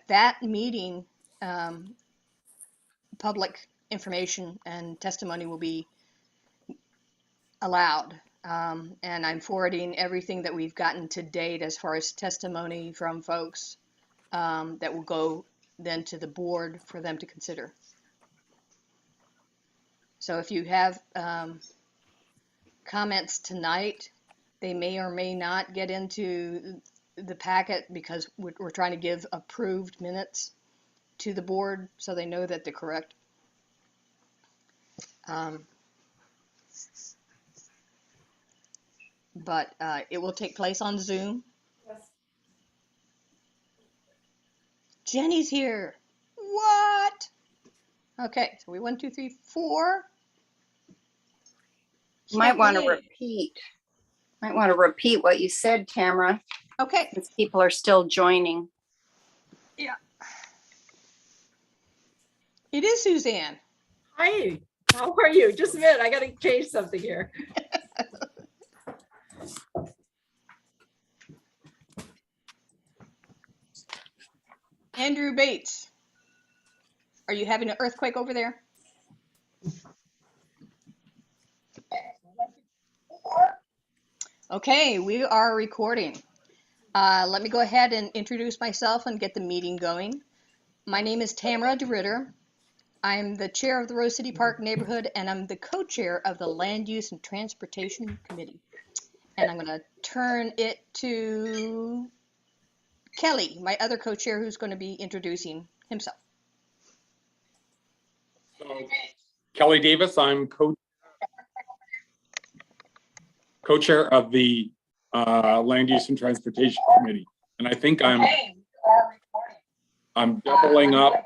at that meeting, public information and testimony will be allowed. And I'm forwarding everything that we've gotten to date as far as testimony from folks that will go then to the board for them to consider. So if you have comments tonight, they may or may not get into the packet because we're trying to give approved minutes to the board so they know that they're correct. But it will take place on Zoom. Yes. Jenny's here. What? Okay, so we 1, 2, 3, 4. You might want to Yay. repeat. Might want to repeat what you said, Tamara, Okay. since people are still joining. Yeah. It is Suzanne. Hi, how are you? Just a minute, I gotta change something here. Andrew Bates. Are you having an earthquake over there? Okay, we are recording. Let me go ahead and introduce myself and get the meeting going. My name is Tamara DeRitter. I'm the chair of the Rose City Park neighborhood, and I'm the co-chair of the Land Use and Transportation Committee. And I'm going to turn it to Kelly, my other co-chair, who's going to be introducing himself. So, Kelly Davis, I'm co-chair of the Land Use and Transportation Committee, and I think I'm doubling up.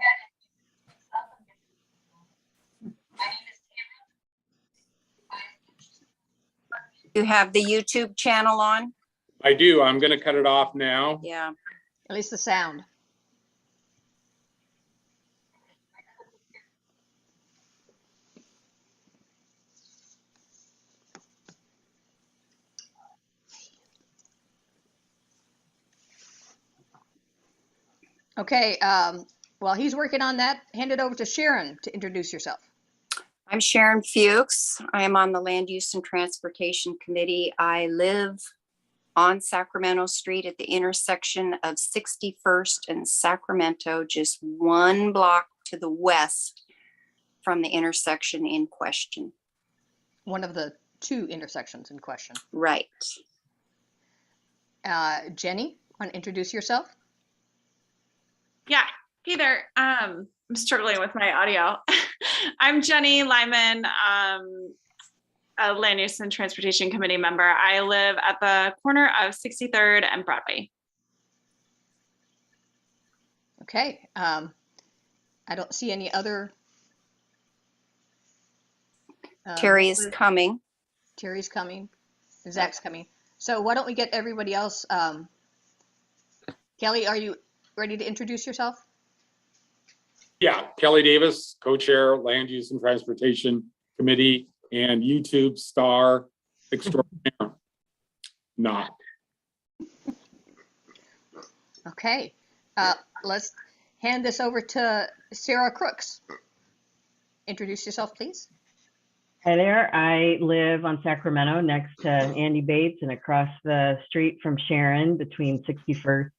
You have the YouTube channel on? I do. I'm going to cut it off now. Yeah. At least the sound. Okay, while he's working on that, hand it over to Sharon to introduce yourself. I'm Sharon Fuchs. I am on the Land Use and Transportation Committee. I live on Sacramento Street at the intersection of 61st and Sacramento, just 1 block to the west from the intersection in question. One of the 2 intersections in question. Right. Jenny, want to introduce yourself? Yeah, hey there. I'm struggling with my audio. I'm Jenny Lyman, a Land Use and Transportation Committee member. I live at the corner of 63rd and Broadway. Okay. I don't see any other. Terry is coming. Terry's coming. Zach's coming. So why don't we get everybody else? Kelly, are you ready to introduce yourself? Yeah, Kelly Davis, co-chair, Land Use and Transportation Committee, and YouTube star extraordinaire. Not. Okay. Let's hand this over to Sarah Crooks. Introduce yourself, please. Hi there. I live on Sacramento next to Andy Bates and across the street from Sharon between 61st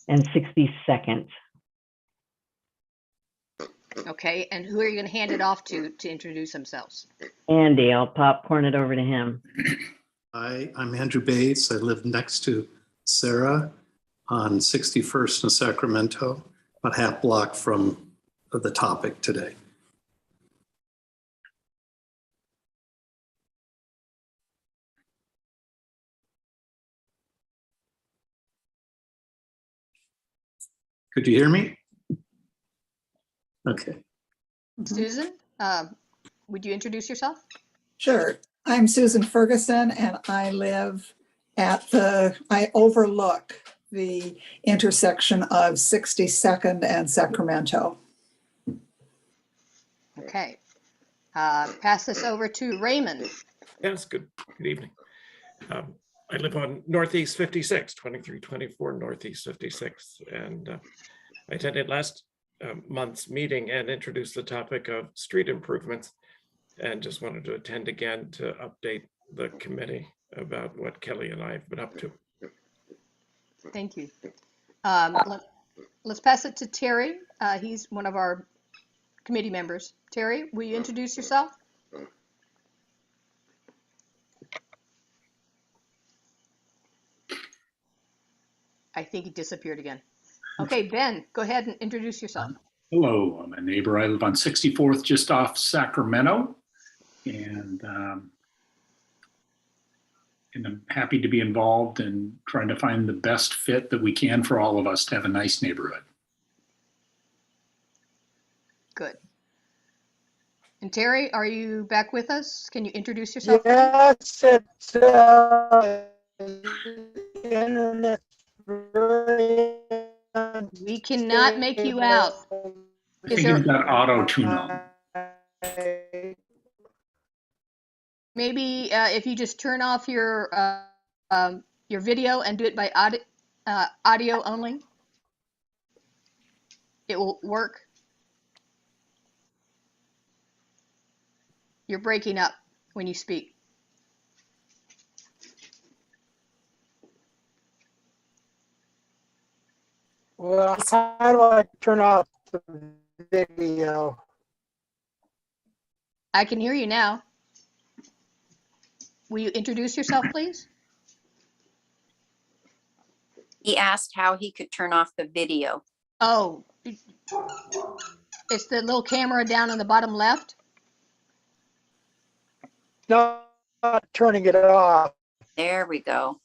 and 62nd. Okay, and who are you going to hand it off to introduce themselves? Andy, I'll popcorn it over to him. Hi, I'm Andrew Bates. I live next to Sarah on 61st and Sacramento, about half block from the topic today. Could you hear me? Okay. Susan, would you introduce yourself? Sure. I'm Susan Ferguson, and I live at I overlook the intersection of 62nd and Sacramento. Okay. Pass this over to Raymond. Yes, good evening. I live on Northeast 56, 2324 Northeast 56, and I attended last month's meeting and introduced the topic of street improvements, and just wanted to attend again to update the committee about what Kelly and I have been up to. Thank you. Let's pass it to Terry. He's one of our committee members. Terry, will you introduce yourself? I think he disappeared again. Okay, Ben, go ahead and introduce yourself. Hello, I'm a neighbor. I live on 64th, just off Sacramento, and I'm happy to be involved in trying to find the best fit that we can for all of us to have a nice neighborhood. Good. And Terry, are you back with us? Can you introduce yourself? Yes, it's internet. We cannot make you out. I think you've got auto tune on. Maybe if you just turn off your video and do it by audio only, it will work. You're breaking up when you speak. Well, how do I turn off the video? I can hear you now. Will you introduce yourself, please? He asked how he could turn off the video. Oh, it's the little camera down on the bottom left. Not turning it off. There we go.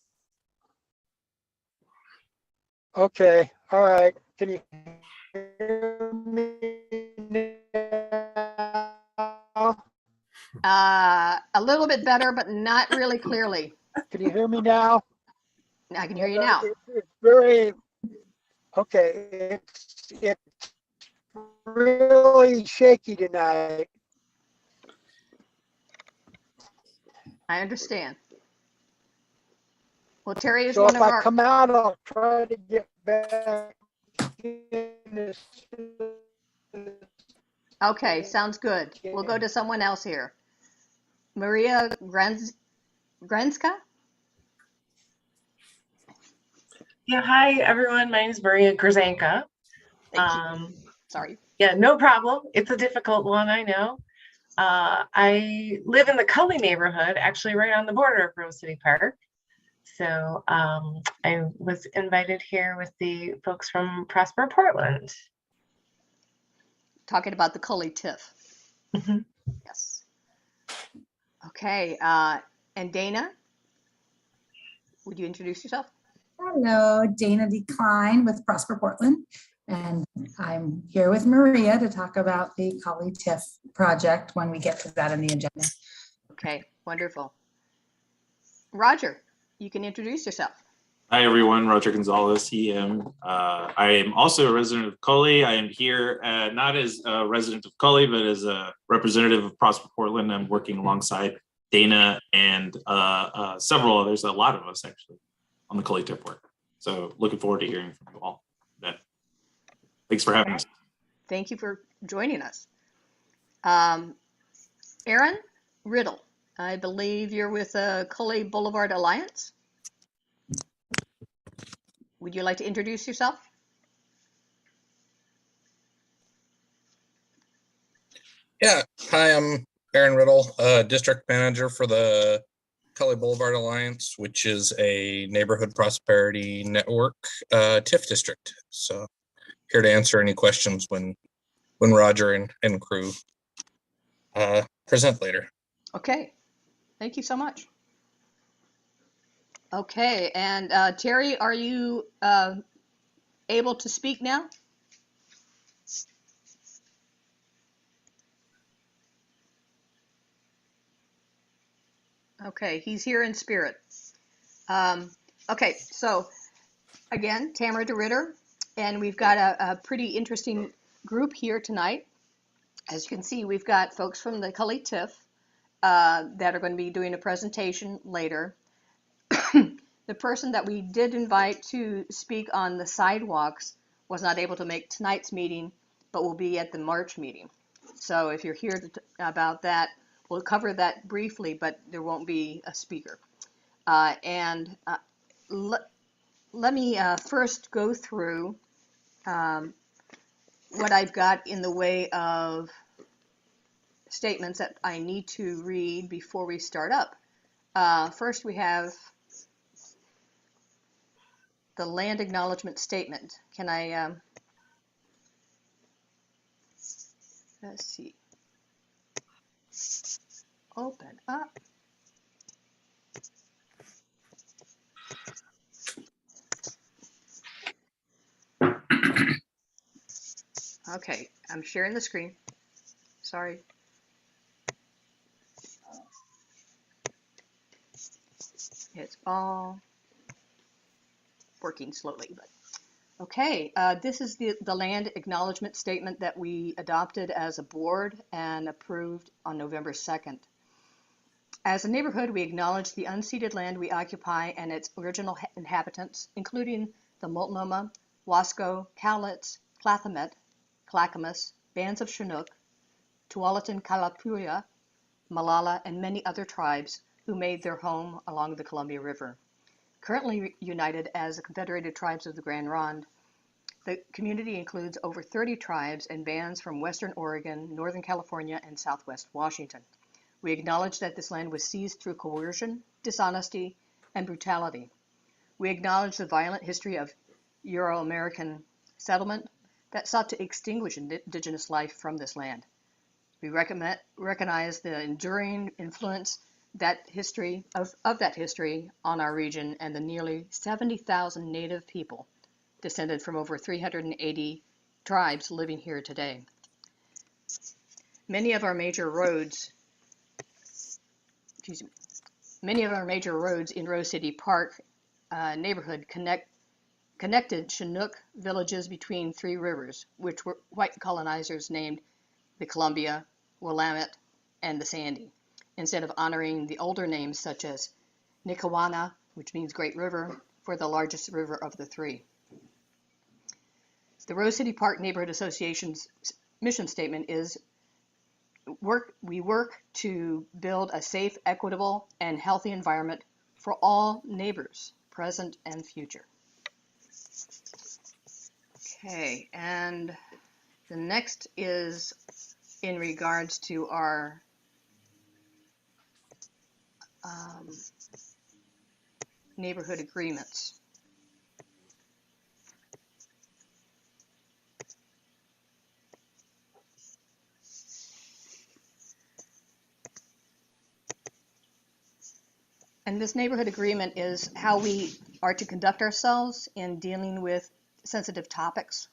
Okay, all right. Can you hear me now? A little bit better, but not really clearly. Can you hear me now? I can hear you now. It's very, okay, it's really shaky tonight. I understand. Well, Terry is So one if of I our. come out, I'll try to get back in. Okay, sounds good. We'll go to someone else here. Maria Grenska? Yeah, hi everyone. My name is Maria Grzanka. Sorry. Yeah, no problem. It's a difficult one, I know. I live in the Cully neighborhood, actually right on the border of Rose City Park. So I was invited here with the folks from Prosper Portland. Talking about the Cully TIF. Mm-hmm. Yes. Okay, and Dana, would you introduce yourself? Hello, Dana Decline with Prosper Portland, and I'm here with Maria to talk about the Cully TIF project when we get to that on the agenda. Okay, wonderful. Roger, you can introduce yourself. Hi everyone, Roger Gonzalez, EM. I am also a resident of Cully. I am here not as a resident of Cully, but as a representative of Prosper Portland. I'm working alongside Dana and several others, a lot of us actually, on the Cully TIF work. So looking forward to hearing from you all. Thanks for having us. Thank you for joining us. Aaron Riddle, I believe you're with Cully Boulevard Alliance. Would you like to introduce yourself? Yeah, hi, I'm Aaron Riddle, District Manager for the Cully Boulevard Alliance, which is a neighborhood prosperity network TIF district. So here to answer any questions when Roger and crew present later. Okay, thank you so much. Okay, and Terry, are you able to speak now? Okay, he's here in spirit. Okay, so again, Tamara DeRitter, and we've got a pretty interesting group here tonight. As you can see, we've got folks from the Cully TIF that are going to be doing a presentation later. The person that we did invite to speak on the sidewalks was not able to make tonight's meeting, but will be at the March meeting. So if you're here about that, we'll cover that briefly, but there won't be a speaker. Let me first go through what I've got in the way of statements that I need to read before we start up. First, we have the land acknowledgement statement. Can I, let's see, open up. Okay, I'm sharing the screen. Sorry. It's all working slowly, but okay. This is the land acknowledgement statement that we adopted as a board and approved on November 2nd. As a neighborhood, we acknowledge the unceded land we occupy and its original inhabitants, including the Multnomah, Wasco, Cowlitz, Clackamas, Clackamas, bands of Chinook, Tualatin Kalapuya, Malala, and many other tribes who made their home along the Columbia River. Currently united as the Confederated Tribes of the Grand Ronde, the community includes over 30 tribes and bands from Western Oregon, Northern California, and Southwest Washington. We acknowledge that this land was seized through coercion, dishonesty, and brutality. We acknowledge the violent history of Euro-American settlement that sought to extinguish indigenous life from this land. We recognize the enduring influence that history of that history on our region and the nearly 70,000 Native people descended from over 380 tribes living here today. Many of our major roads in Rose City Park neighborhood connected Chinook villages between three rivers, which were white colonizers named the Columbia, Willamette, and the Sandy, instead of honoring the older names such as Nikawana, which means Great River, for the largest river of the three. The Rose City Park Neighborhood Association's mission statement is we work to build a safe, equitable, and healthy environment for all neighbors, present and future. Okay, and the next is in regards to our neighborhood agreements. And this neighborhood agreement is how we are to conduct ourselves in dealing with sensitive topics,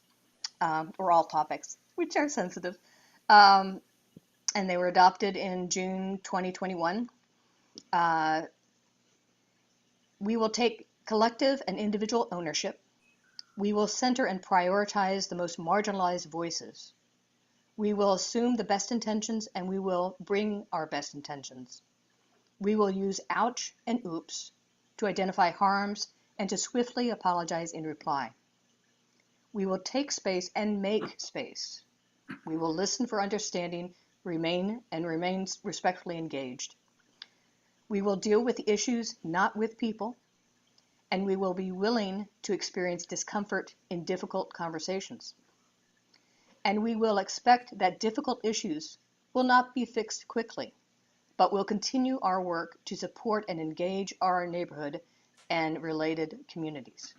or all topics, which are sensitive. And they were adopted in June 2021. We will take collective and individual ownership. We will center and prioritize the most marginalized voices. We will assume the best intentions and we will bring our best intentions. We will use ouch and oops to identify harms and to swiftly apologize in reply. We will take space and make space. We will listen for understanding, remain respectfully engaged. We will deal with the issues, not with people, and we will be willing to experience discomfort in difficult conversations. And we will expect that difficult issues will not be fixed quickly, but we'll continue our work to support and engage our neighborhood and related communities.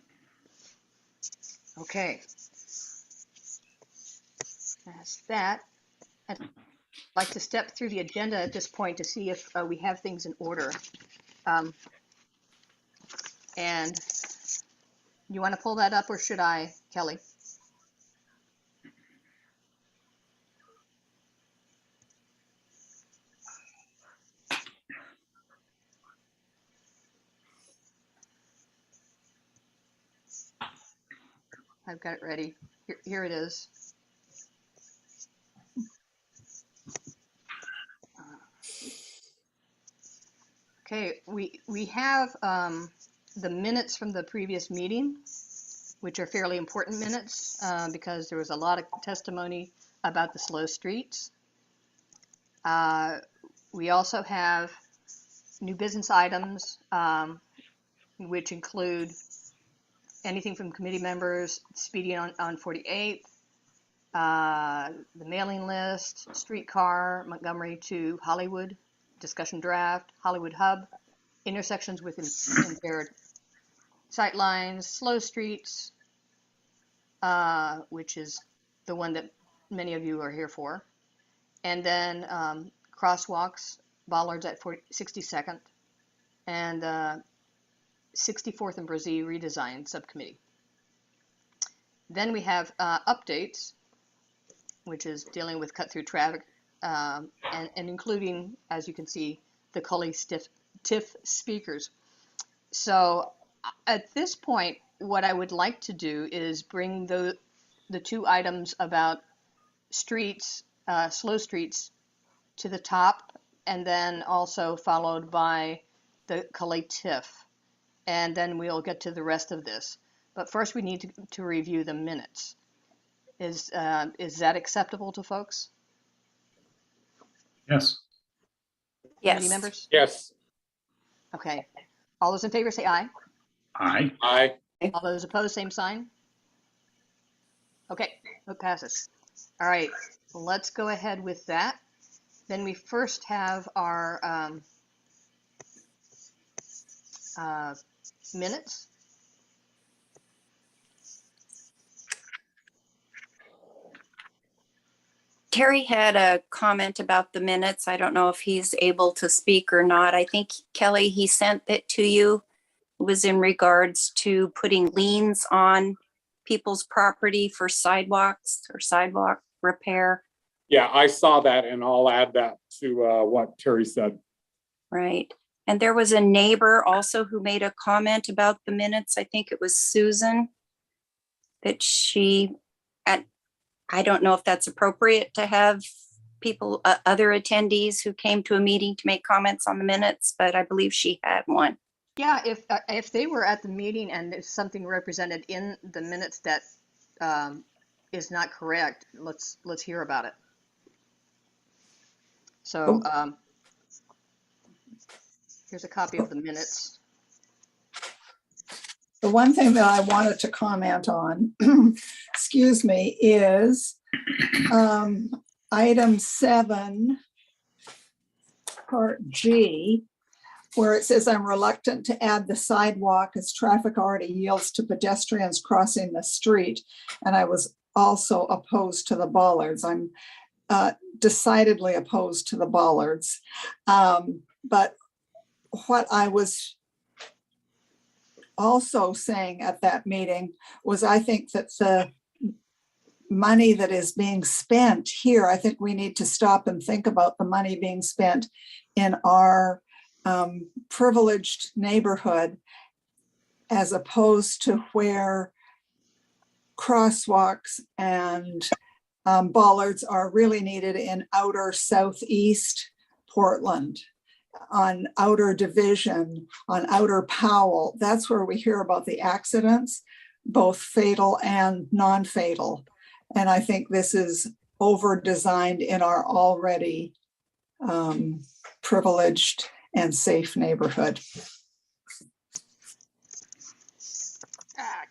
Okay. That's that. I'd like to step through the agenda at this point to see if we have things in order. And you want to pull that up or should I, Kelly? I've got it ready. Here it is. Okay, we have the minutes from the previous meeting. which are fairly important minutes because there was a lot of testimony about the slow streets. We also have new business items, which include anything from committee members speeding on 48th, the mailing list, streetcar, Montgomery to Hollywood, discussion draft, Hollywood hub, intersections with impaired sightlines, slow streets, which is the one that many of you are here for, and then crosswalks, bollards at 62nd, and 64th and Brazil redesign subcommittee. Then we have updates, which is dealing with cut-through traffic, and including, as you can see, the Cully TIF speakers. So at this point, what I would like to do is bring the two items about streets, slow streets, to the top, and then also followed by the Cully TIF. And then we'll get to the rest of this. But first we need to review the minutes. Is that acceptable to folks? Yes. Committee Yes. members? Yes. Okay. All those in favor say aye. Aye. Aye. All those opposed, same sign. Okay, it passes. All right, let's go ahead with that. Then we first have our minutes. Terry had a comment about the minutes. I don't know if he's able to speak or not. I think, Kelly, he sent it to you. It was in regards to putting liens on people's property for sidewalks or sidewalk repair. Yeah, I saw that, and I'll add that to what Terry said. Right. And there was a neighbor also who made a comment about the minutes. I think it was Susan, that she, and I don't know if that's appropriate to have people, other attendees who came to a meeting to make comments on the minutes, but I believe she had one. Yeah, if they were at the meeting and there's something represented in the minutes that is not correct, let's hear about it. So here's a copy of the minutes. The one thing that I wanted to comment on, excuse me, is item 7, part G, where it says, I'm reluctant to add the sidewalk as traffic already yields to pedestrians crossing the street. And I was also opposed to the bollards. I'm decidedly opposed to the bollards. But what I was also saying at that meeting was, I think that the money that is being spent here, I think we need to stop and think about the money being spent in our privileged neighborhood, as opposed to where crosswalks and bollards are really needed in outer southeast Portland, on outer Division, on outer Powell. That's where we hear about the accidents, both fatal and non-fatal. And I think this is over-designed in our already privileged and safe neighborhood.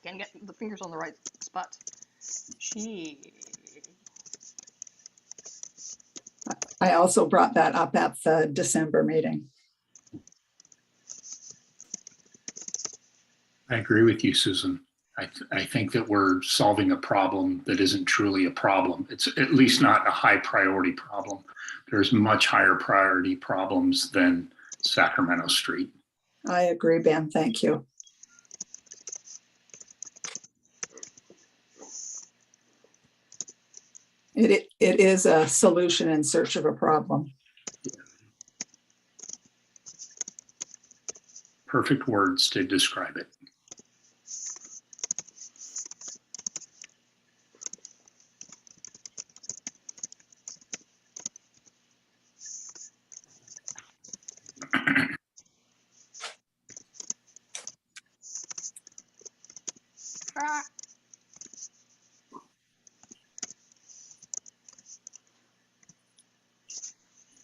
Can't get the fingers on the right spots. I also brought that up at the December meeting. I agree with you, Susan. I think that we're solving a problem that isn't truly a problem. It's at least not a high priority problem. There's much higher priority problems than Sacramento Street. I agree, Ben. Thank you. It is a solution in search of a problem. Perfect words to describe it.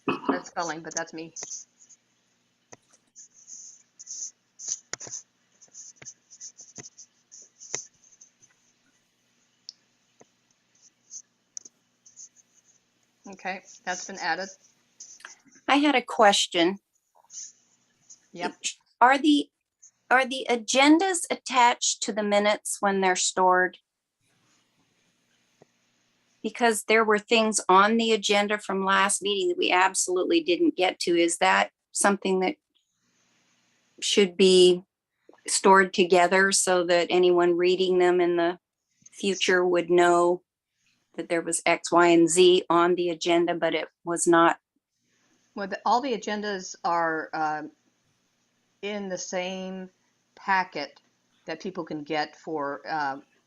Bad spelling, but that's me. Okay, that's been added. I had a question. Yep. Are the agendas attached to the minutes when they're stored? Because there were things on the agenda from last meeting that we absolutely didn't get to. Is that something that should be stored together so that anyone reading them in the future would know that there was X, Y, and Z on the agenda, but it was not? Well, all the agendas are in the same packet that people can get for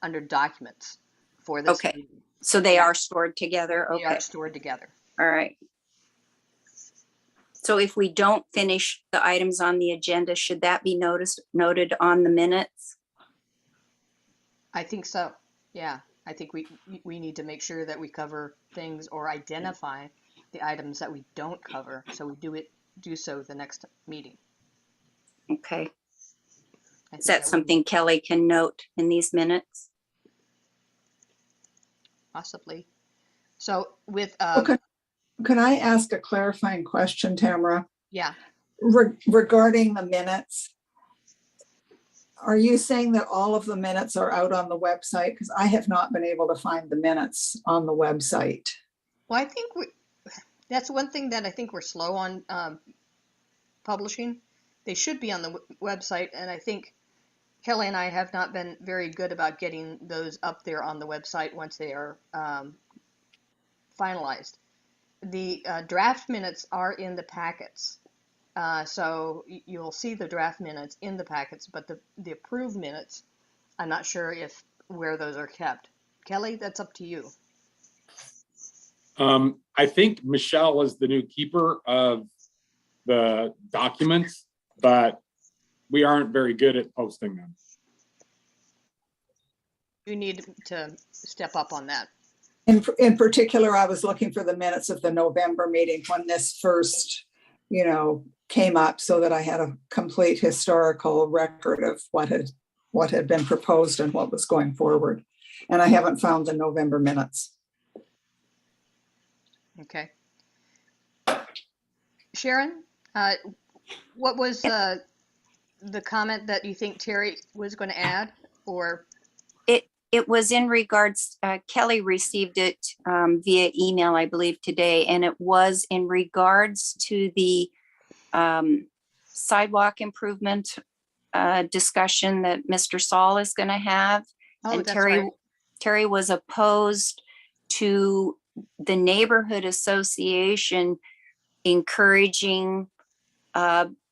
under documents for this Okay, meeting. so they Yeah. are stored together. They Okay, are stored together. all right. So if we don't finish the items on the agenda, should that be noted on the minutes? I think so. Yeah, I think we need to make sure that we cover things or identify the items that we don't cover, so we do so the next meeting. Okay. I Is think that would something Kelly can note in these minutes? possibly. So with Okay. Can I ask a clarifying question, Tamara? yeah. Regarding the minutes, are you saying that all of the minutes are out on the website? Because I have not been able to find the minutes on the website. Well, I think that's one thing that I think we're slow on publishing. They should be on the website, and I think Kelly and I have not been very good about getting those up there on the website once they are finalized. The draft minutes are in the packets, so you'll see the draft minutes in the packets, but the approved minutes, I'm not sure where those are kept. Kelly, that's up to you. I think Michelle is the new keeper of the documents, but we aren't very good at posting them. You need to step up on that. In particular, I was looking for the minutes of the November meeting when this first, came up, so that I had a complete historical record of what had been proposed and what was going forward. And I haven't found the November minutes. Okay. Sharon, what was the comment that you think Terry was going to add, or? It was in regards, Kelly received it via email, I believe today, and it was in regards to the sidewalk improvement discussion that Mr. Saul is going to have. Oh, and that's Terry, right. Terry was opposed to the neighborhood association encouraging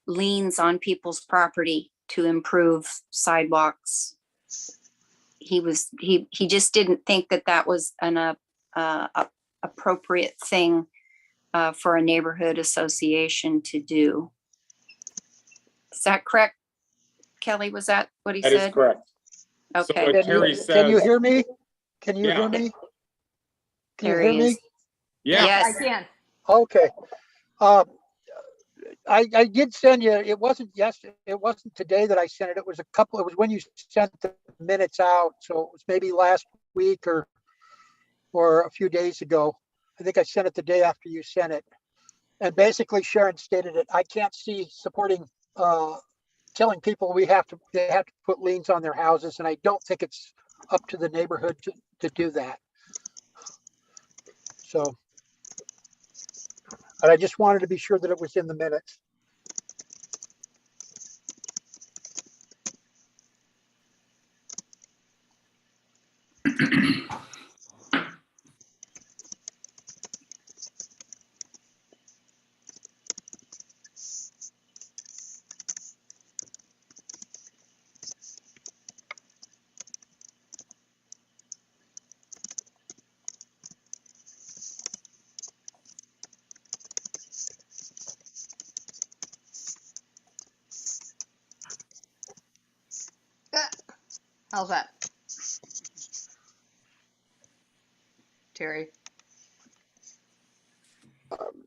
liens on people's property to improve sidewalks. He just didn't think that was an appropriate thing for a neighborhood association to do. Is that correct, Kelly? Was that what he said? That is correct. Okay. So what Terry says, Can you hear me? Can you Yeah. hear me? Can you There he hear me? is. yeah, Yes. I can. Okay. I did send you, it wasn't today that I sent it. It was when you sent the minutes out. So it was maybe last week or a few days ago. I think I sent it the day after you sent it. And basically Sharon stated it. I can't see supporting, telling people they have to put liens on their houses. And I don't think it's up to the neighborhood to do that. So, but I just wanted to be sure that it was in the minutes. How's that, Terry?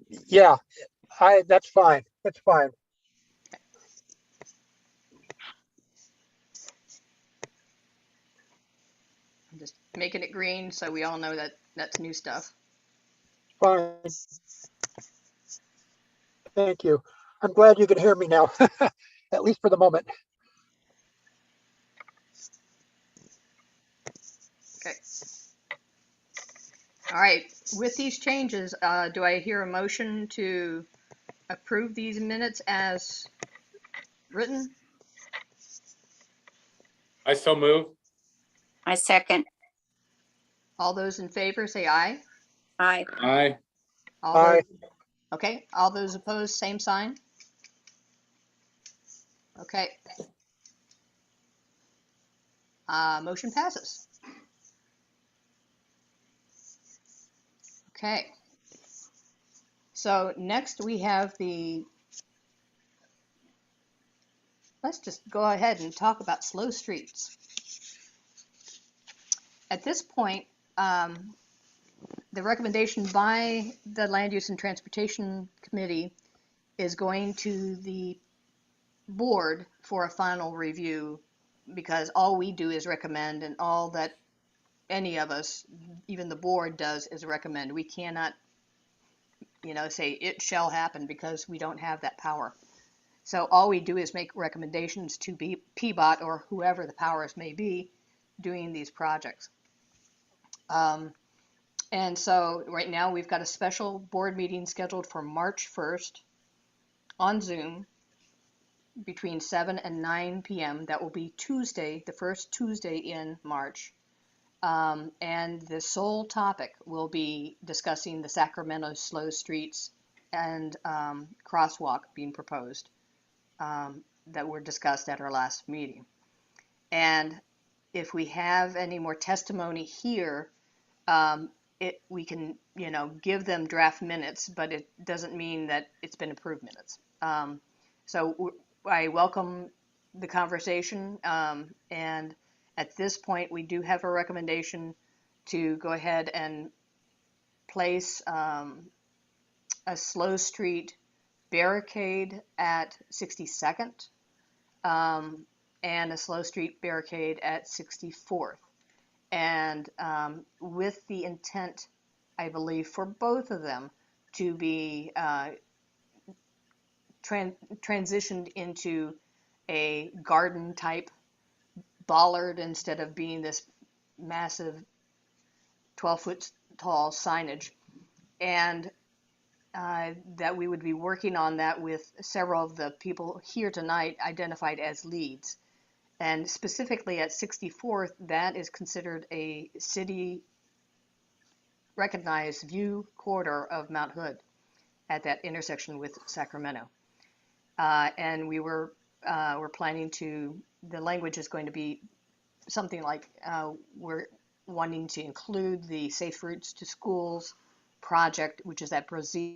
Yeah, that's fine. That's fine. I'm just making it green so we all know that that's new stuff. Fine. Thank you. I'm glad you can hear me now, at least for the moment. Okay. All right, with these changes, do I hear a motion to approve these minutes as written? I so move. I second. All those in favor say aye. Aye. Aye. All Aye. those, okay, all those opposed, same sign. Okay. Motion passes. Okay. So next we have let's just go ahead and talk about slow streets. At this point, the recommendation by the Land Use and Transportation Committee is going to the board for a final review, because all we do is recommend, and all that any of us, even the board, does is recommend. We cannot, say it shall happen, because we don't have that power. So all we do is make recommendations to PBOT or whoever the powers may be doing these projects. And so right now we've got a special board meeting scheduled for March 1st on Zoom between 7 and 9 p.m. That will be Tuesday, the first Tuesday in March. And the sole topic will be discussing the Sacramento slow streets and crosswalk being proposed that were discussed at our last meeting. And if we have any more testimony here, we can, give them draft minutes, but it doesn't mean that it's been approved minutes. So I welcome the conversation, and at this point, we do have a recommendation to go ahead and place a slow street barricade at 62nd and a slow street barricade at 64th. And with the intent, I believe, for both of them to be transitioned into a garden type bollard instead of being this massive 12-foot tall signage. And that we would be working on that with several of the people here tonight identified as leads. And specifically at 64th, that is considered a city recognized view corridor of Mount Hood at that intersection with Sacramento. And we're planning to, the language is going to be something like we're wanting to include the Safe Routes to Schools project, which is at Brazil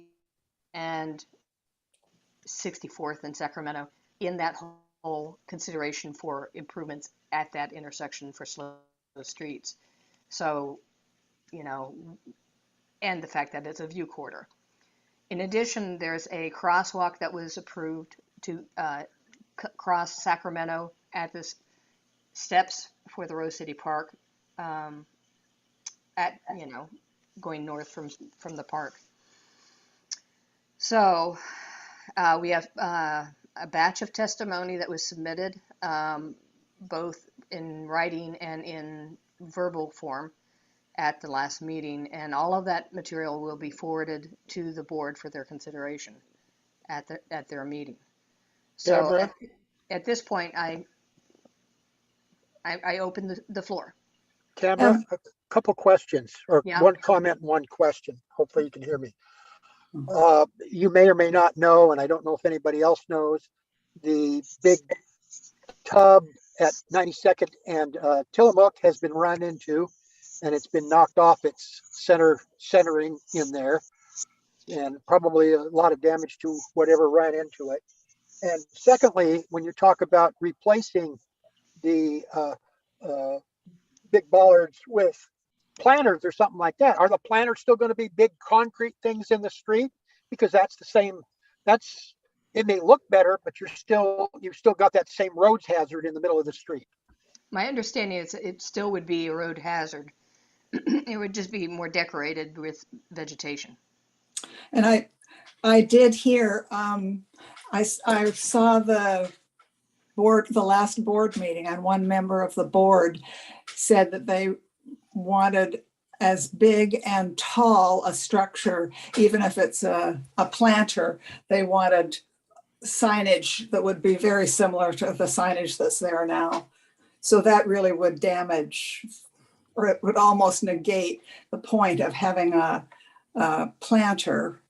and 64th and Sacramento, in that whole consideration for improvements at that intersection for slow streets. So, and the fact that it's a view corridor. In addition, there's a crosswalk that was approved to cross Sacramento at the steps for the Rose City Park at, going north from the park. So we have a batch of testimony that was submitted, both in writing and in verbal form at the last meeting, and all of that material will be forwarded to the board for their consideration at their meeting. So at this point, I open the floor. Tamara, a couple questions, or Yeah. one comment and one question. Hopefully you can hear me. You may or may not know, and I don't know if anybody else knows, the big tub at 92nd and Tillamook has been run into, and it's been knocked off its centering in there, and probably a lot of damage to whatever ran into it. And secondly, when you talk about replacing the big bollards with planters or something like that, are the planters still going to be big concrete things in the street? because that's the same, it may look better, but you've still got that same roads hazard in the middle of the street. My understanding is it still would be a road hazard. It would just be more decorated with vegetation. And I did hear, I saw the last board meeting, and one member of the board said that they wanted as big and tall a structure, even if it's a planter. They wanted signage that would be very similar to the signage that's there now. So that really would damage, or it would almost negate the point of having a planter.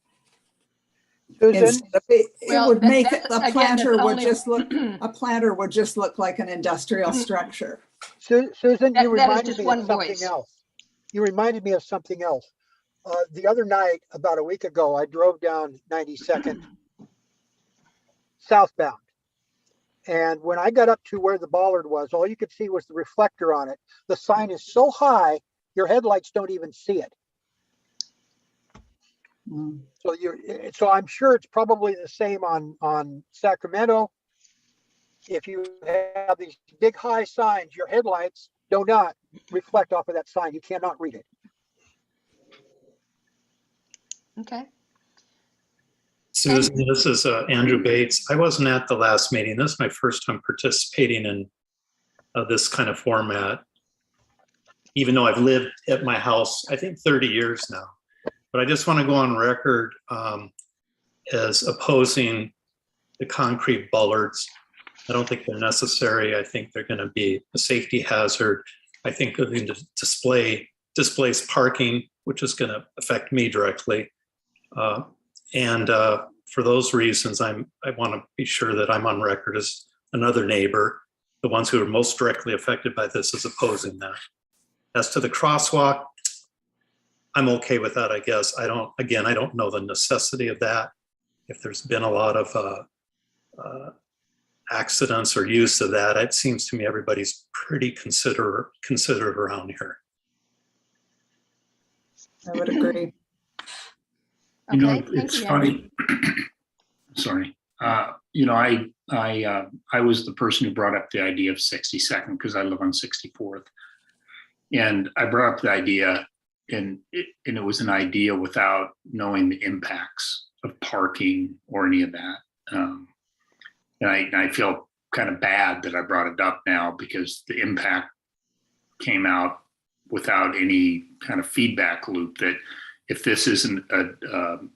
Susan? It would make that's, a again, planter that's would only- just look, a planter would just look like an industrial structure. Susan, you that is reminded just me one of something voice. else. You reminded me of something else. The other night, about a week ago, I drove down 92nd southbound. And when I got up to where the bollard was, all you could see was the reflector on it. The sign is so high, your headlights don't even see it. So I'm sure it's probably the same on Sacramento. If you have these big high signs, your headlights do not reflect off of that sign. You cannot read it. Okay. Susan, this is Andrew Bates. I wasn't at the last meeting. This is my first time participating in this kind of format, even though I've lived at my house, I think 30 years now. But I just want to go on record as opposing the concrete bollards. I don't think they're necessary. I think they're going to be a safety hazard. I think they're going to displace parking, which is going to affect me directly. And for those reasons, I want to be sure that I'm on record as another neighbor. The ones who are most directly affected by this is opposing that. As to the crosswalk, I'm okay with that, I guess. I don't know the necessity of that. If there's been a lot of accidents or use of that, it seems to me everybody's pretty considerate around here. I would agree. You know, Okay, thank it's you, funny. Sorry. You know, I was the person who brought up the idea of 62nd because I live on 64th. And I brought up the idea, and it was an idea without knowing the impacts of parking or any of that. And I feel kind of bad that I brought it up now because the impact came out without any kind of feedback loop that if this isn't an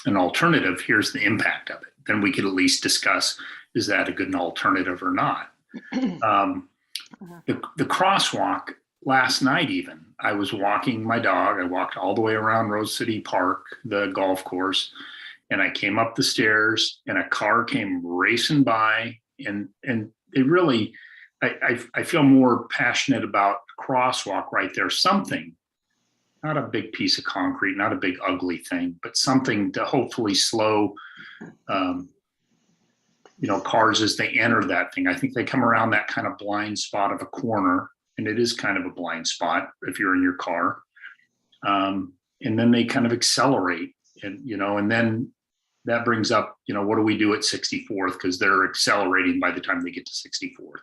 alternative, here's the impact of it. Then we could at least discuss, is that a good alternative or not? The crosswalk last night, even, I was walking my dog. I walked all the way around Rose City Park, the golf course, and I came up the stairs and a car came racing by. And it really, I feel more passionate about the crosswalk right there. Something, not a big piece of concrete, not a big ugly thing, but something to hopefully slow, cars as they enter that thing. I think they come around that kind of blind spot of a corner, and it is kind of a blind spot if you're in your car. And then they kind of accelerate, and then that brings up, what do we do at 64th? Because they're accelerating by the time they get to 64th.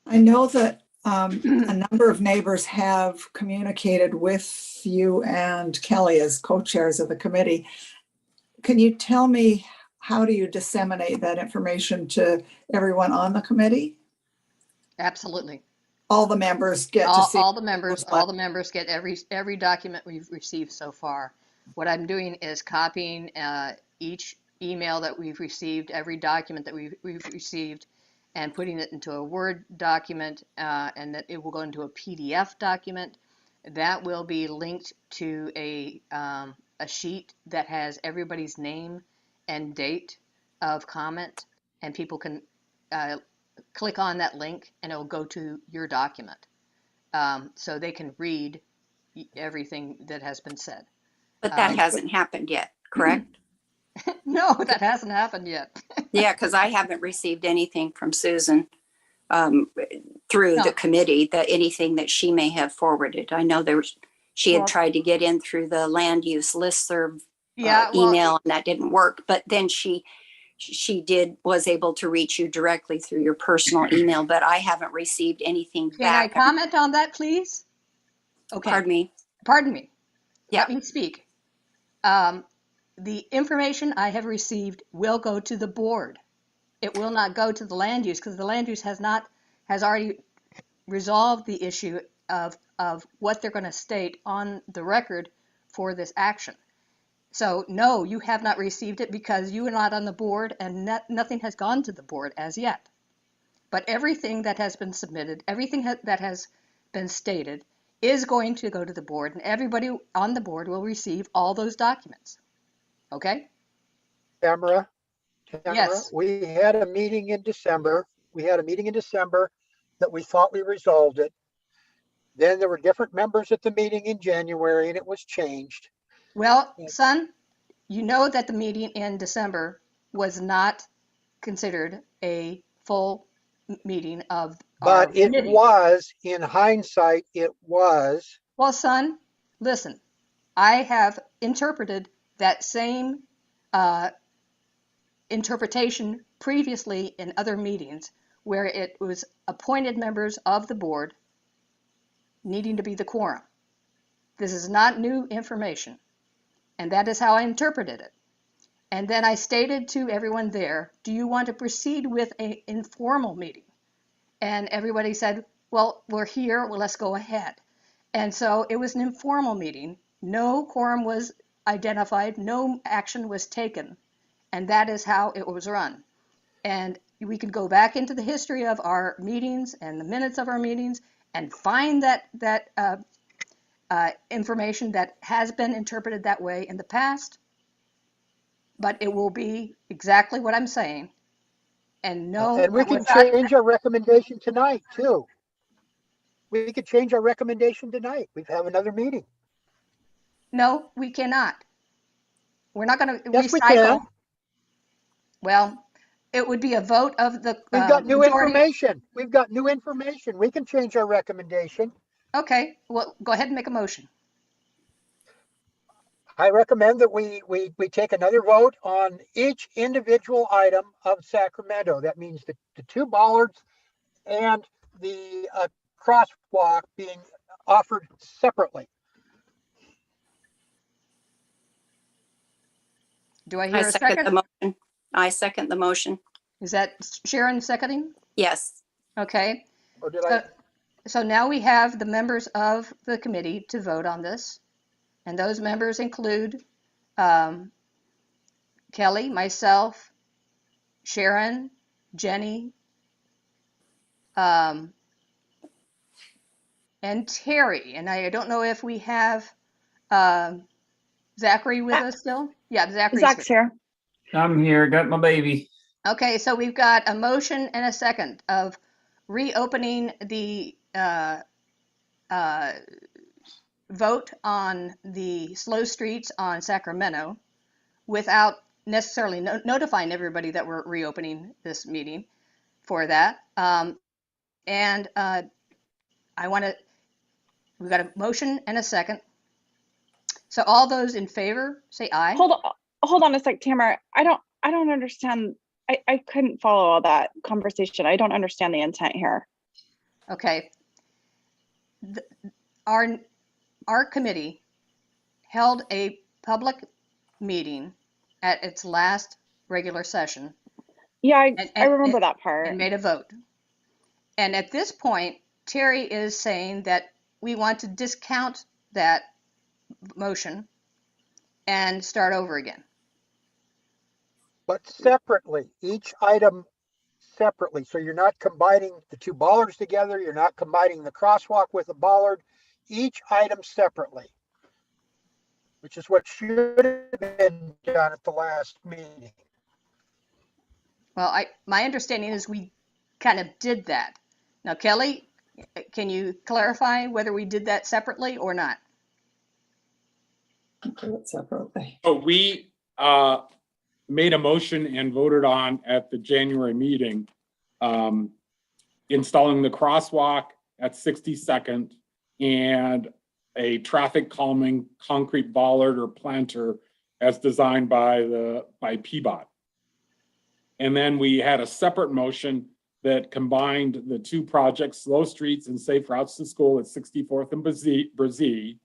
I know that a number of neighbors have communicated with you and Kelly as co-chairs of the committee. Can you tell me, how do you disseminate that information to everyone on the committee? Absolutely. All the members get to see. All the members get every document we've received so far. What I'm doing is copying each email that we've received, every document that we've received, and putting it into a Word document, and that it will go into a PDF document. That will be linked to a sheet that has everybody's name and date of comment, and people can click on that link and it will go to your document. So they can read everything that has been said. But that hasn't happened yet, correct? No, that hasn't happened yet. Yeah, because I haven't received anything from Susan. through No. the committee, that anything that she may have forwarded. I know she had Well- tried to get in through the land use listserv Yeah, well, email, and that didn't work. But then she was able to reach you directly through your personal email, but I haven't received anything can I back. comment on that, please? Okay. Pardon me. Pardon me. Yeah. Let me speak. The information I have received will go to the board. It will not go to the land use because the land use has already resolved the issue of what they're going to state on the record for this action. So no, you have not received it because you are not on the board and nothing has gone to the board as yet. But everything that has been submitted, everything that has been stated is going to go to the board, and everybody on the board will receive all those documents. Okay? Tamara, Yes. we had a meeting in December. That we thought we resolved it. Then there were different members at the meeting in January and it was changed. Well, son, you know that the meeting in December was not considered a full meeting of our But it committee. was, in hindsight, it was. Well, son, listen, I have interpreted that same interpretation previously in other meetings where it was appointed members of the board needing to be the quorum. This is not new information, and that is how I interpreted it. And then I stated to everyone there, do you want to proceed with an informal meeting? And everybody said, well, we're here, well, let's go ahead. And so it was an informal meeting. No quorum was identified, no action was taken, and that is how it was run. And we can go back into the history of our meetings and the minutes of our meetings and find that information that has been interpreted that way in the past, but it will be exactly what I'm saying. And no, And we it can was not- change our recommendation tonight too. We could change our recommendation tonight. We have another meeting. No, we cannot. We're not going to Yes, we recycle. can. Well, it would be a vote of the We've got new majority. information. We've got new information. We can change our recommendation. Okay, well, go ahead and make a motion. I recommend that we take another vote on each individual item of Sacramento. That means the two bollards and the crosswalk being offered separately. Do I hear a second? The motion. I second the motion. Is that Sharon seconding? Yes. Okay. Or did I? So now we have the members of the committee to vote on this. And those members include Kelly, myself, Sharon, Jenny, and Terry. And I don't know if we have Zachary with us still. Yeah, Zachary's Zach's here. I'm here, got my baby. Okay, so we've got a motion and a second of reopening the vote on the slow streets on Sacramento without necessarily notifying everybody that we're reopening this meeting for that. And we've got a motion and a second. So all those in favor, say aye. Hold on a sec, Tamara. I don't understand. I couldn't follow all that conversation. I don't understand the intent here. Okay. Our committee held a public meeting at its last regular session. Yeah, I remember that part. And made a vote. And at this point, Terry is saying that we want to discount that motion and start over again. But separately, each item separately. So you're not combining the two bollards together. You're not combining the crosswalk with the bollard. Each item separately, which is what should have been done at the last meeting. Well, my understanding is we kind of did that. Now, Kelly, can you clarify whether we did that separately or not? Do it separately. So we made a motion and voted on at the January meeting installing the crosswalk at 62nd and a traffic calming concrete bollard or planter as designed by PBOT. And then we had a separate motion that combined the two projects, slow streets and safe routes to school at 64th and Brazee,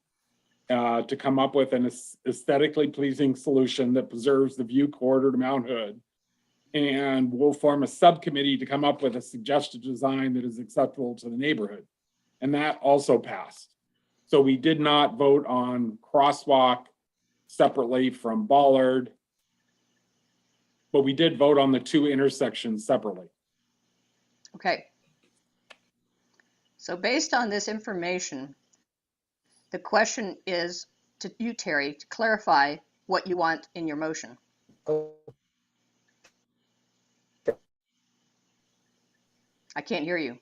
to come up with an aesthetically pleasing solution that preserves the view corridor to Mount Hood. And we'll form a subcommittee to come up with a suggested design that is acceptable to the neighborhood. And that also passed. So we did not vote on crosswalk separately from bollard, but we did vote on the two intersections separately. Okay. So based on this information, the question is to you, Terry, to clarify what you want in your motion. I can't hear you.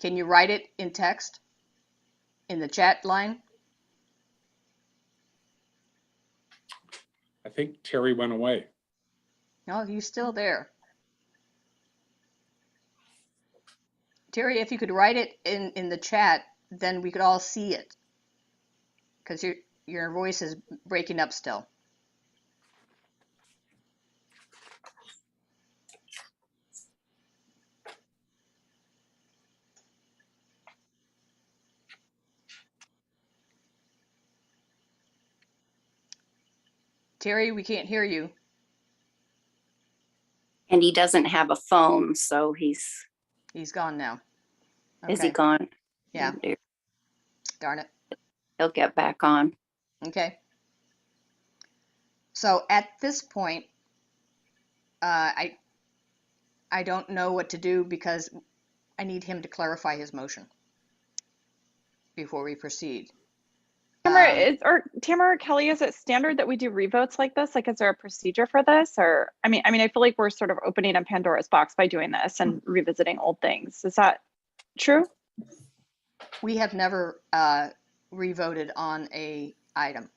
Can you write it in text in the chat line? I think Terry went away. No, he's still there. Terry, if you could write it in the chat, then we could all see it. Because your voice is breaking up still. Terry, we can't hear you. And he doesn't have a phone, so he's gone now. Okay. Is he gone? Yeah. Oh, dear. Darn it. He'll get back on. Okay. So at this point, I don't know what to do because I need him to clarify his motion before we proceed. Tamara or Kelly, is it standard that we do revotes like this? Like, is there a procedure for this? Or, I mean, I feel like we're sort of opening a Pandora's box by doing this and revisiting old things. Is that true? We have never revoted on a item.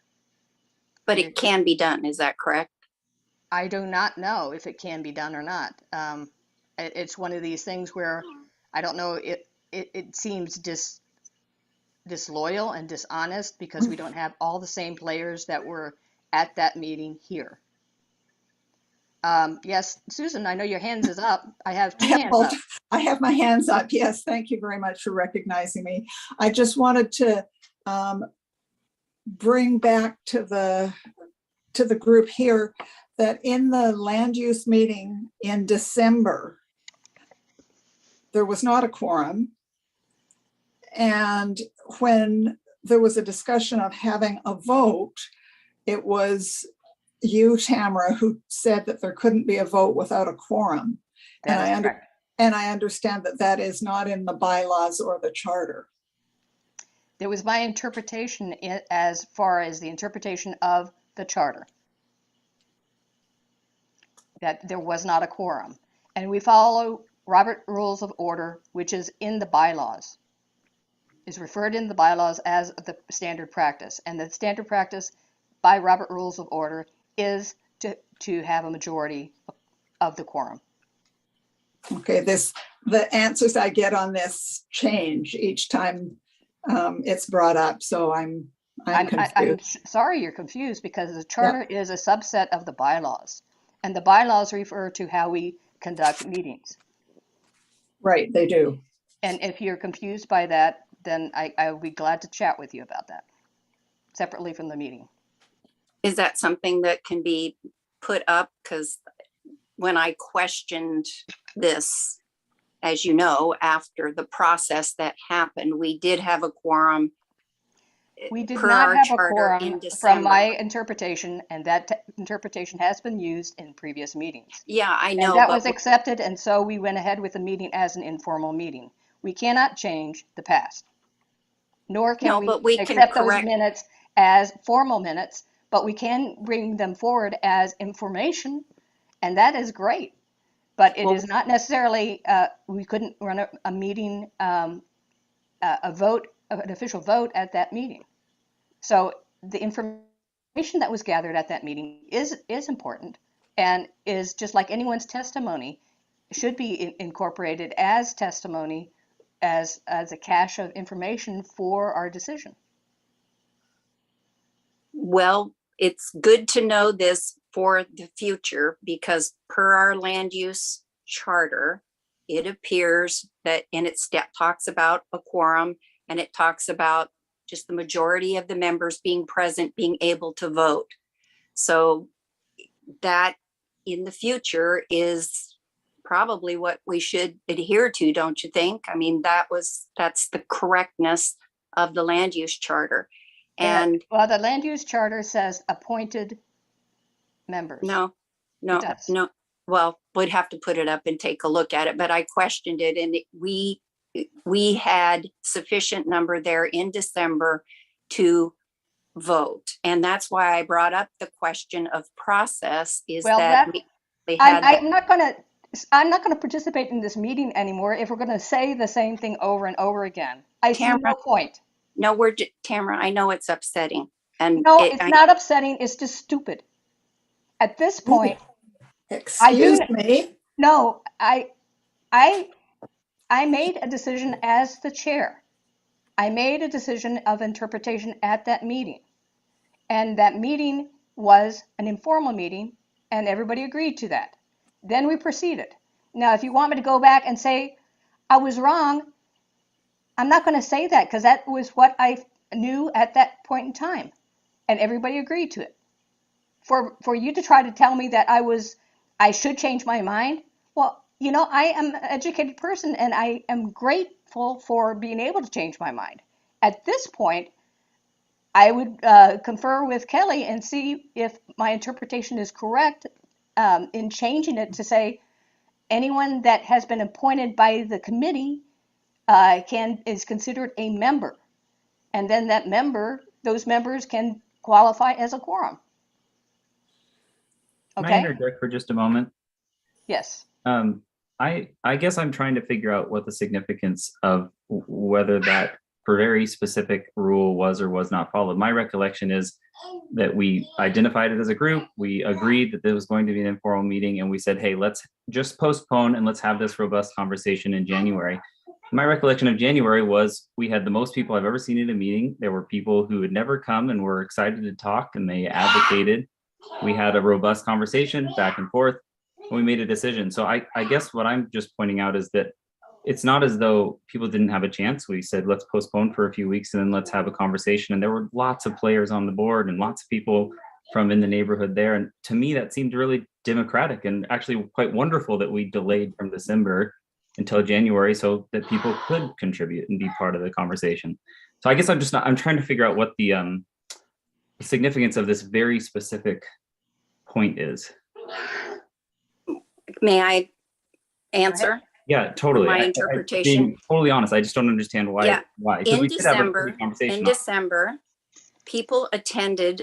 But it can be done, is that correct? I do not know if it can be done or not. It's one of these things where I don't know, it seems disloyal and dishonest because we don't have all the same players that were at that meeting here. Yes, Susan, I know your hands is up. I have two hands up. I have my hands up. Yes, thank you very much for recognizing me. I just wanted to bring back to the group here that in the land use meeting in December, there was not a quorum. And when there was a discussion of having a vote, it was you, Tamara, who said that there couldn't be a vote without a quorum. And I understand that that is not in the bylaws or the charter. There was my interpretation as far as the interpretation of the charter, that there was not a quorum. And we follow Robert Rules of Order, which is in the bylaws, is referred in the bylaws as the standard practice. And the standard practice by Robert Rules of Order is to have a majority of the quorum. Okay, the answers I get on this change each time it's brought up, so I'm confused. I'm sorry you're confused because the charter is a subset of the bylaws, and the bylaws refer to how we conduct meetings. Right, they do. And if you're confused by that, then I will be glad to chat with you about that separately from the meeting. Is that something that can be put up? Because when I questioned this, as you know, after the process that happened, we did have a quorum. We did not have a quorum from my interpretation, and that interpretation has been used in previous meetings. Yeah, I know. And that was accepted, and so we went ahead with the meeting as an informal meeting. We cannot change the past, nor can we accept those minutes as formal minutes, but we can bring them forward as information, and that is great. But it is not necessarily, we couldn't run a meeting, a vote, an official vote at that meeting. So the information that was gathered at that meeting is important and is just like anyone's testimony. should be incorporated as testimony, as a cache of information for our decision. Well, it's good to know this for the future because per our land use charter, it appears that, and it talks about a quorum, and it talks about just the majority of the members being present, being able to vote. So that in the future is probably what we should adhere to, don't you think? I mean, that's the correctness of the land use charter. And well, the land use charter says appointed members. No. Well, we'd have to put it up and take a look at it, but I questioned it, and we had sufficient number there in December to vote. And that's why I brought up the question of process is I'm not going to participate in this meeting anymore if we're going to say the same thing over and over again. I see no point. No, Tamara, I know it's upsetting. And no, it's not upsetting. It's just stupid. At this point, excuse me. No, I made a decision as the chair. I made a decision of interpretation at that meeting. And that meeting was an informal meeting, and everybody agreed to that. Then we proceeded. Now, if you want me to go back and say I was wrong, I'm not going to say that because that was what I knew at that point in time, and everybody agreed to it. For you to try to tell me that I should change my mind, well, you know, I am an educated person, and I am grateful for being able to change my mind. At this point, I would confer with Kelly and see if my interpretation is correct in changing it to say anyone that has been appointed by the committee is considered a member, and then those members can qualify as a quorum. Okay. Can I interject for just a moment? Yes. I guess I'm trying to figure out what the significance of whether that very specific rule was or was not followed. My recollection is that we identified it as a group. We agreed that there was going to be an informal meeting, and we said, hey, let's just postpone and let's have this robust conversation in January. My recollection of January was we had the most people I've ever seen at a meeting. There were people who had never come and were excited to talk, and they advocated. We had a robust conversation back and forth, and we made a decision. So I guess what I'm just pointing out is that it's not as though people didn't have a chance. We said, let's postpone for a few weeks and then let's have a conversation. And there were lots of players on the board and lots of people from in the neighborhood there. And to me, that seemed really democratic and actually quite wonderful that we delayed from December until January so that people could contribute and be part of the conversation. So I guess I'm trying to figure out what the significance of this very specific point is. May I answer? Yeah, totally. My interpretation. Being totally honest, I just don't understand why. Yeah. Why? In December,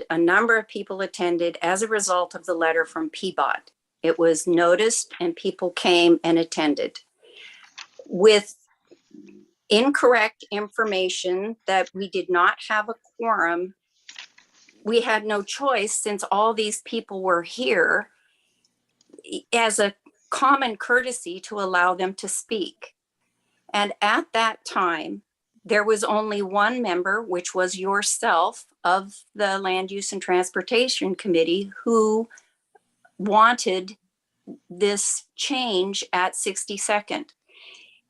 a number of people attended as a result of the letter from PBOT. It was noticed and people came and attended. With incorrect information that we did not have a quorum, we had no choice since all these people were here as a common courtesy to allow them to speak. And at that time, there was only one member, which was yourself, of the Land Use and Transportation Committee who wanted this change at 62nd.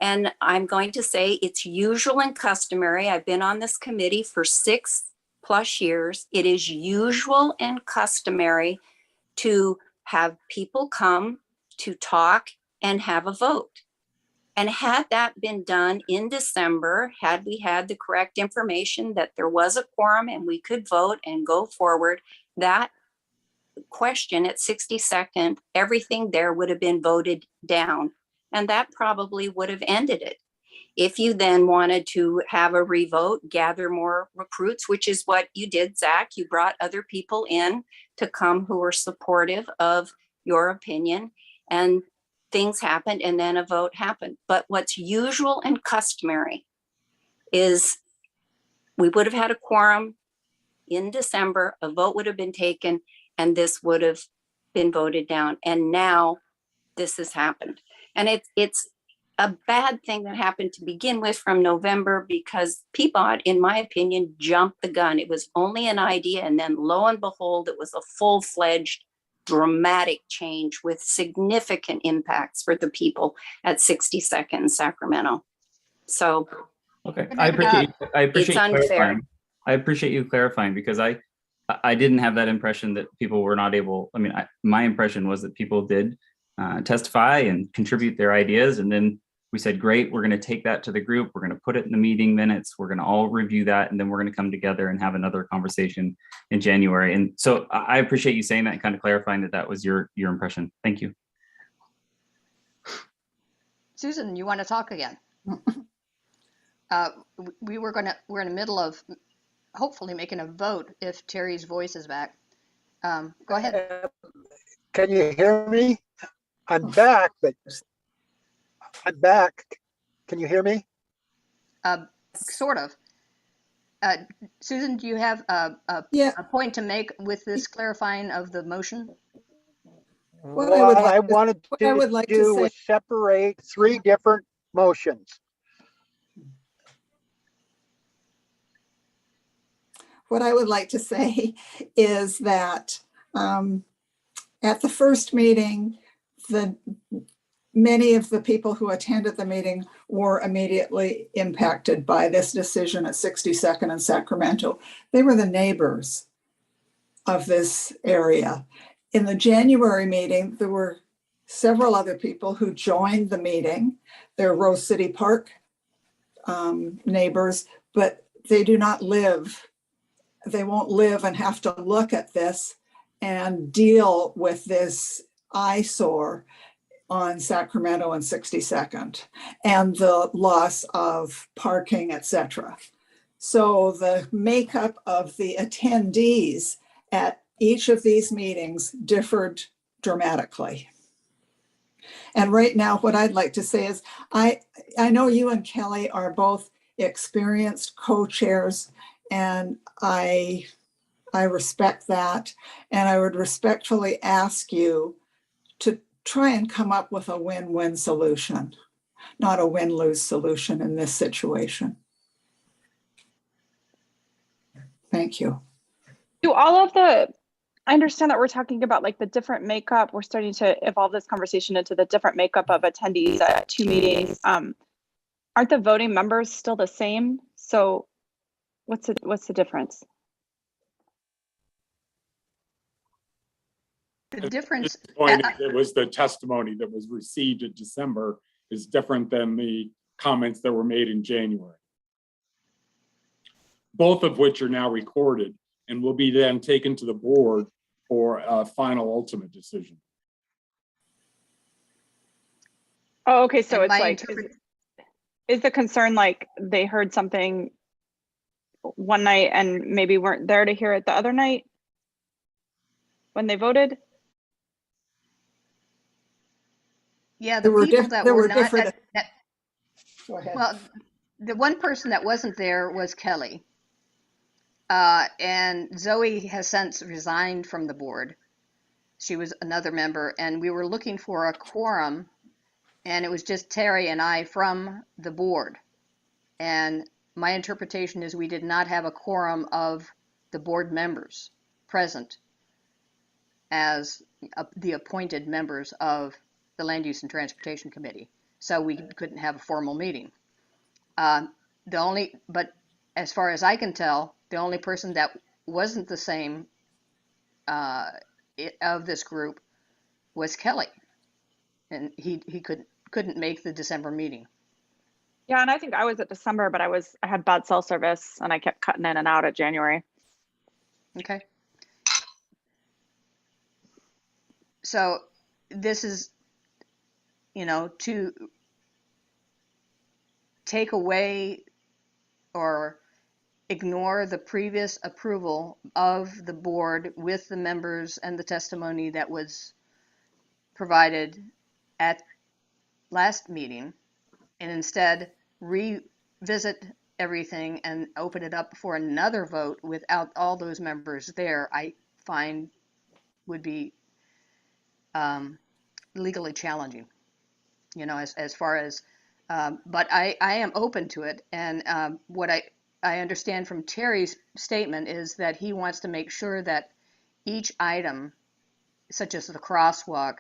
And I'm going to say it's usual and customary. I've been on this committee for 6+ years. It is usual and customary to have people come to talk and have a vote. And had that been done in December, had we had the correct information that there was a quorum and we could vote and go forward, that question at 62nd, everything there would have been voted down. And that probably would have ended it. If you then wanted to have a revote, gather more recruits, which is what you did, Zach, you brought other people in to come who were supportive of your opinion, and things happened and then a vote happened. But what's usual and customary is we would have had a quorum in December, a vote would have been taken, and this would have been voted down. And now this has happened. And it's a bad thing that happened to begin with from November, because Peabody, in my opinion, jumped the gun. It was only an idea, and then lo and behold, it was a full-fledged dramatic change with significant impacts for the people at 62nd and Sacramento. So Okay, I appreciate it's you unfair. clarifying. I appreciate you clarifying, because I didn't have that impression that people were not able. I mean, my impression was that people did testify and contribute their ideas, and then we said, great, we're going to take that to the group. We're going to put it in the meeting minutes. We're going to all review that, and then we're going to come together and have another conversation in January. And so I appreciate you saying that and kind of clarifying that that was your impression. Thank you. Susan, you want to talk again? We're in the middle of hopefully making a vote if Terry's voice is back. Go ahead. Can you hear me? I'm back, but I'm back. Can you hear me? Sort of. Susan, do you have a point to make with this clarifying of the motion? What I wanted to do was separate three different motions. What I would like to say is that at the first meeting, many of the people who attended the meeting were immediately impacted by this decision at 62nd and Sacramento. They were the neighbors of this area. In the January meeting, there were several other people who joined the meeting. They're Rose City Park neighbors, but they do not live. They won't live and have to look at this and deal with this eyesore on Sacramento and 62nd and the loss of parking, etc. So the makeup of the attendees at each of these meetings differed dramatically. And right now, what I'd like to say is, I know you and Kelly are both experienced co-chairs, and I respect that. And I would respectfully ask you to try and come up with a win-win solution, not a win-lose solution in this situation. Thank you. Do all of the, I understand that we're talking about like the different makeup, we're starting to evolve this conversation into the different makeup of attendees at two meetings. Aren't the voting members still the same? So what's the difference? The difference. It was the testimony that was received in December is different than the comments that were made in January. Both of which are now recorded and will be then taken to the board for a final ultimate decision. Oh, okay. So And it's like, is the concern like they heard something one night and maybe weren't there to hear it the other night when they voted? Yeah, the people that were not Go ahead. well, the one person that wasn't there was Kelly. And Zoe has since resigned from the board. She was another member, and we were looking for a quorum, and it was just Terry and I from the board. And my interpretation is we did not have a quorum of the board members present as the appointed members of the Land Use and Transportation Committee. So we couldn't have a formal meeting. But as far as I can tell, the only person that wasn't the same of this group was Kelly, and he couldn't make the December meeting. Yeah, and I think I was at December, but I had bad cell service and I kept cutting in and out at January. Okay. So this is, to take away or ignore the previous approval of the board with the members and the testimony that was provided at last meeting, and instead revisit everything and open it up for another vote without all those members there, I find would be legally challenging. you know, as far as, but I am open to it. And what I understand from Terry's statement is that he wants to make sure that each item, such as the crosswalk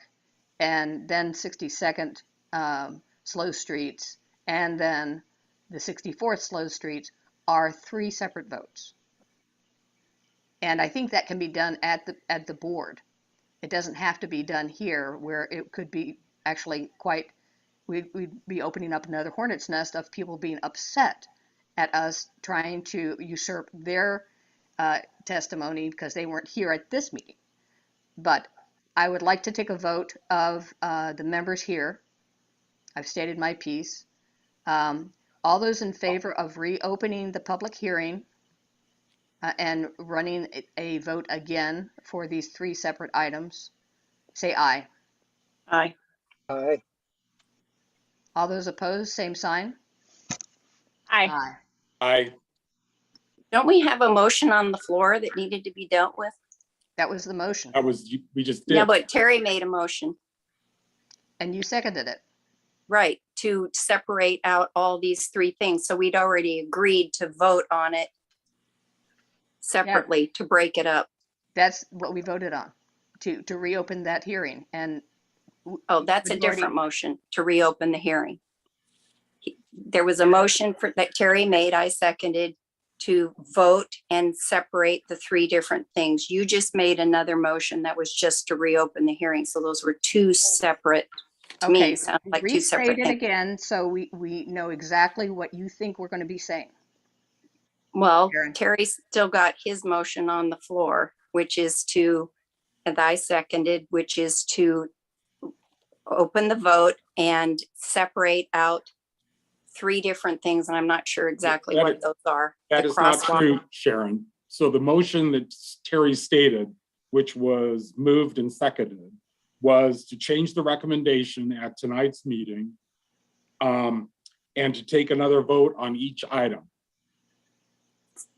and then 62nd slow streets and then the 64th slow streets, are 3 separate votes. And I think that can be done at the board. It doesn't have to be done here, where it could be actually quite, we'd be opening up another hornet's nest of people being upset at us trying to usurp their testimony because they weren't here at this meeting. But I would like to take a vote of the members here. I've stated my piece. All those in favor of reopening the public hearing and running a vote again for these 3 separate items, say aye. Aye. Aye. All those opposed, same sign. Aye. Aye. Don't we have a motion on the floor that needed to be dealt with? That was the motion. That was, we just did. No, but Terry made a motion. And you seconded it. Right, to separate out all these 3 things. So we'd already agreed to vote on it separately to break it up. That's what we voted on, to reopen that hearing. And oh, that's a majority- different motion, to reopen the hearing. There was a motion that Terry made, I seconded, to vote and separate the 3 different things. You just made another motion that was just to reopen the hearing. So those were 2 separate, to me, sound like 2 separate restate it things. again so we know exactly what you think we're going to be saying. Well, Terry still got his motion on the floor, which is to, and I seconded, which is to open the vote and separate out 3 different things. And I'm not sure exactly what those are. That The is not crosswalk. true, Sharon. So the motion that Terry stated, which was moved and seconded, was to change the recommendation at tonight's meeting and to take another vote on each item.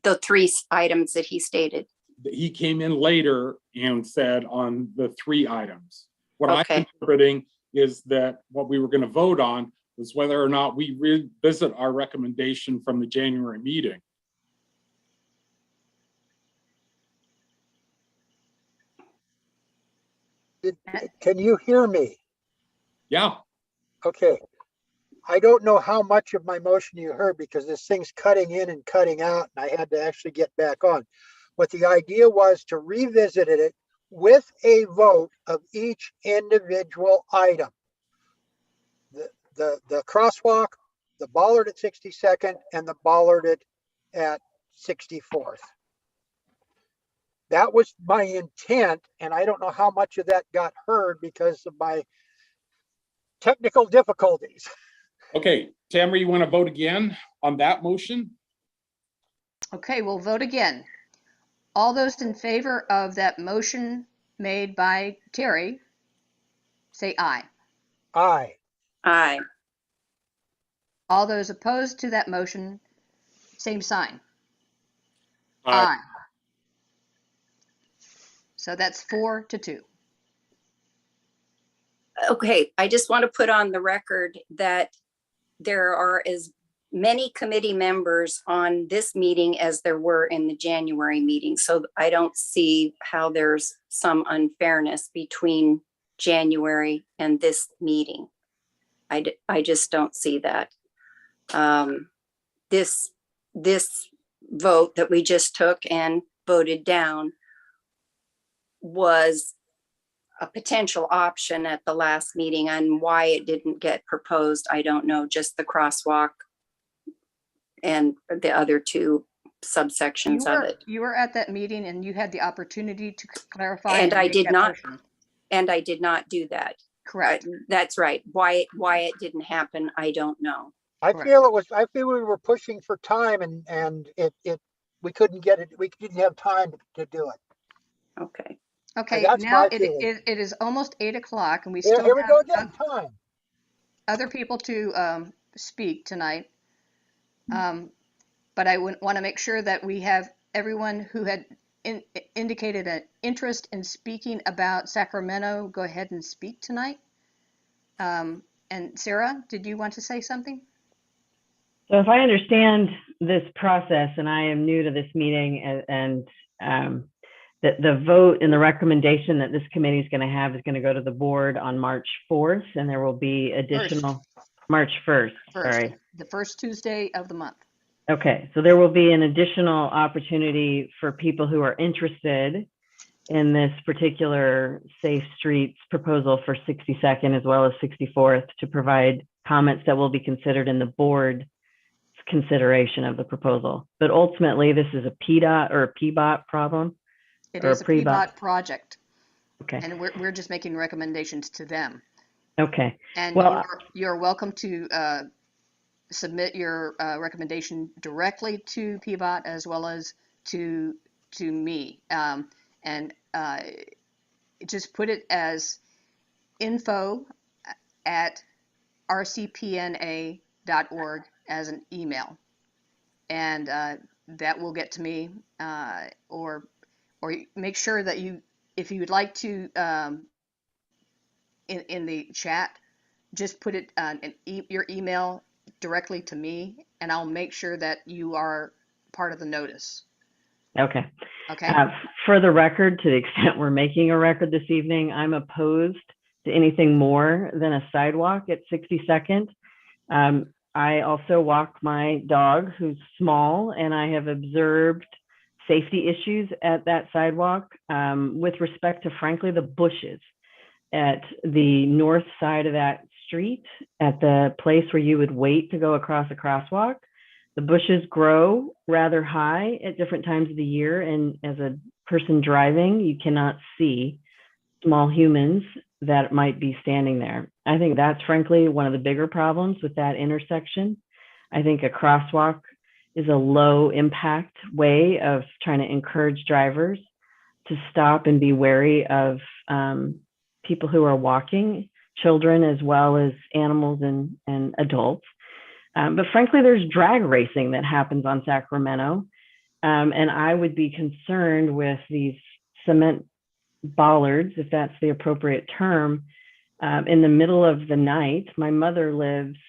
The 3 items that he stated. He came in later and said on the 3 items. What Okay. I'm interpreting is that what we were going to vote on was whether or not we revisit our recommendation from the January meeting. Can you hear me? Yeah. Okay. I don't know how much of my motion you heard because this thing's cutting in and cutting out and I had to actually get back on. But the idea was to revisit it with a vote of each individual item. The crosswalk, the bollard at 62nd, and the bollard at 64th. That was my intent, and I don't know how much of that got heard because of my technical difficulties. Okay, Tamara, you want to vote again on that motion? Okay, we'll vote again. All those in favor of that motion made by Terry, say aye. Aye. Aye. All those opposed to that motion, same sign. Aye. So that's 4-2. Okay, I just want to put on the record that there are as many committee members on this meeting as there were in the January meeting. So I don't see how there's some unfairness between January and this meeting. I just don't see that. This vote that we just took and voted down was a potential option at the last meeting, and why it didn't get proposed, I don't know. Just the crosswalk and the other 2 subsections of it. You were at that meeting and you had the opportunity to clarify. And I make did that not, motion. and I did not do that. Correct. That's right. Why it didn't happen, I don't know. I feel we were pushing for time and we couldn't get it. We didn't have time to do it. Okay. Okay, That's now my it feeling. is almost 8 o'clock and we Here still we have go again, time. other people to speak tonight. But I want to make sure that we have everyone who had indicated an interest in speaking about Sacramento go ahead and speak tonight. And Sarah, did you want to say something? So if I understand this process, and I am new to this meeting, and the vote and the recommendation that this committee is going to have is going to go to the board on March 4th, and there will be additional March 1st. Sorry. The first Tuesday of the month. Okay, so there will be an additional opportunity for people who are interested in this particular Safe Streets proposal for 62nd as well as 64th to provide comments that will be considered in the board consideration of the proposal. But ultimately, this is a PDOT or a PBOT problem. It or is a PBOT project. Okay. And we're just making recommendations to them. Okay. And well, you're welcome to submit your recommendation directly to PBOT as well as to me. And just put it as info@rcpna.org as an email. And that will get to me, or make sure that if you would like to, in the chat, just put it your email directly to me, and I'll make sure that you are part of the notice. Okay. Okay. For the record, to the extent we're making a record this evening, I'm opposed to anything more than a sidewalk at 62nd. I also walk my dog, who's small, and I have observed safety issues at that sidewalk with respect to, frankly, the bushes at the north side of that street, at the place where you would wait to go across a crosswalk. The bushes grow rather high at different times of the year, and as a person driving, you cannot see small humans that might be standing there. I think that's frankly one of the bigger problems with that intersection. I think a crosswalk is a low impact way of trying to encourage drivers to stop and be wary of people who are walking, children as well as animals and adults. But frankly, there's drag racing that happens on Sacramento. And I would be concerned with these cement bollards, if that's the appropriate term, in the middle of the night. My mother lives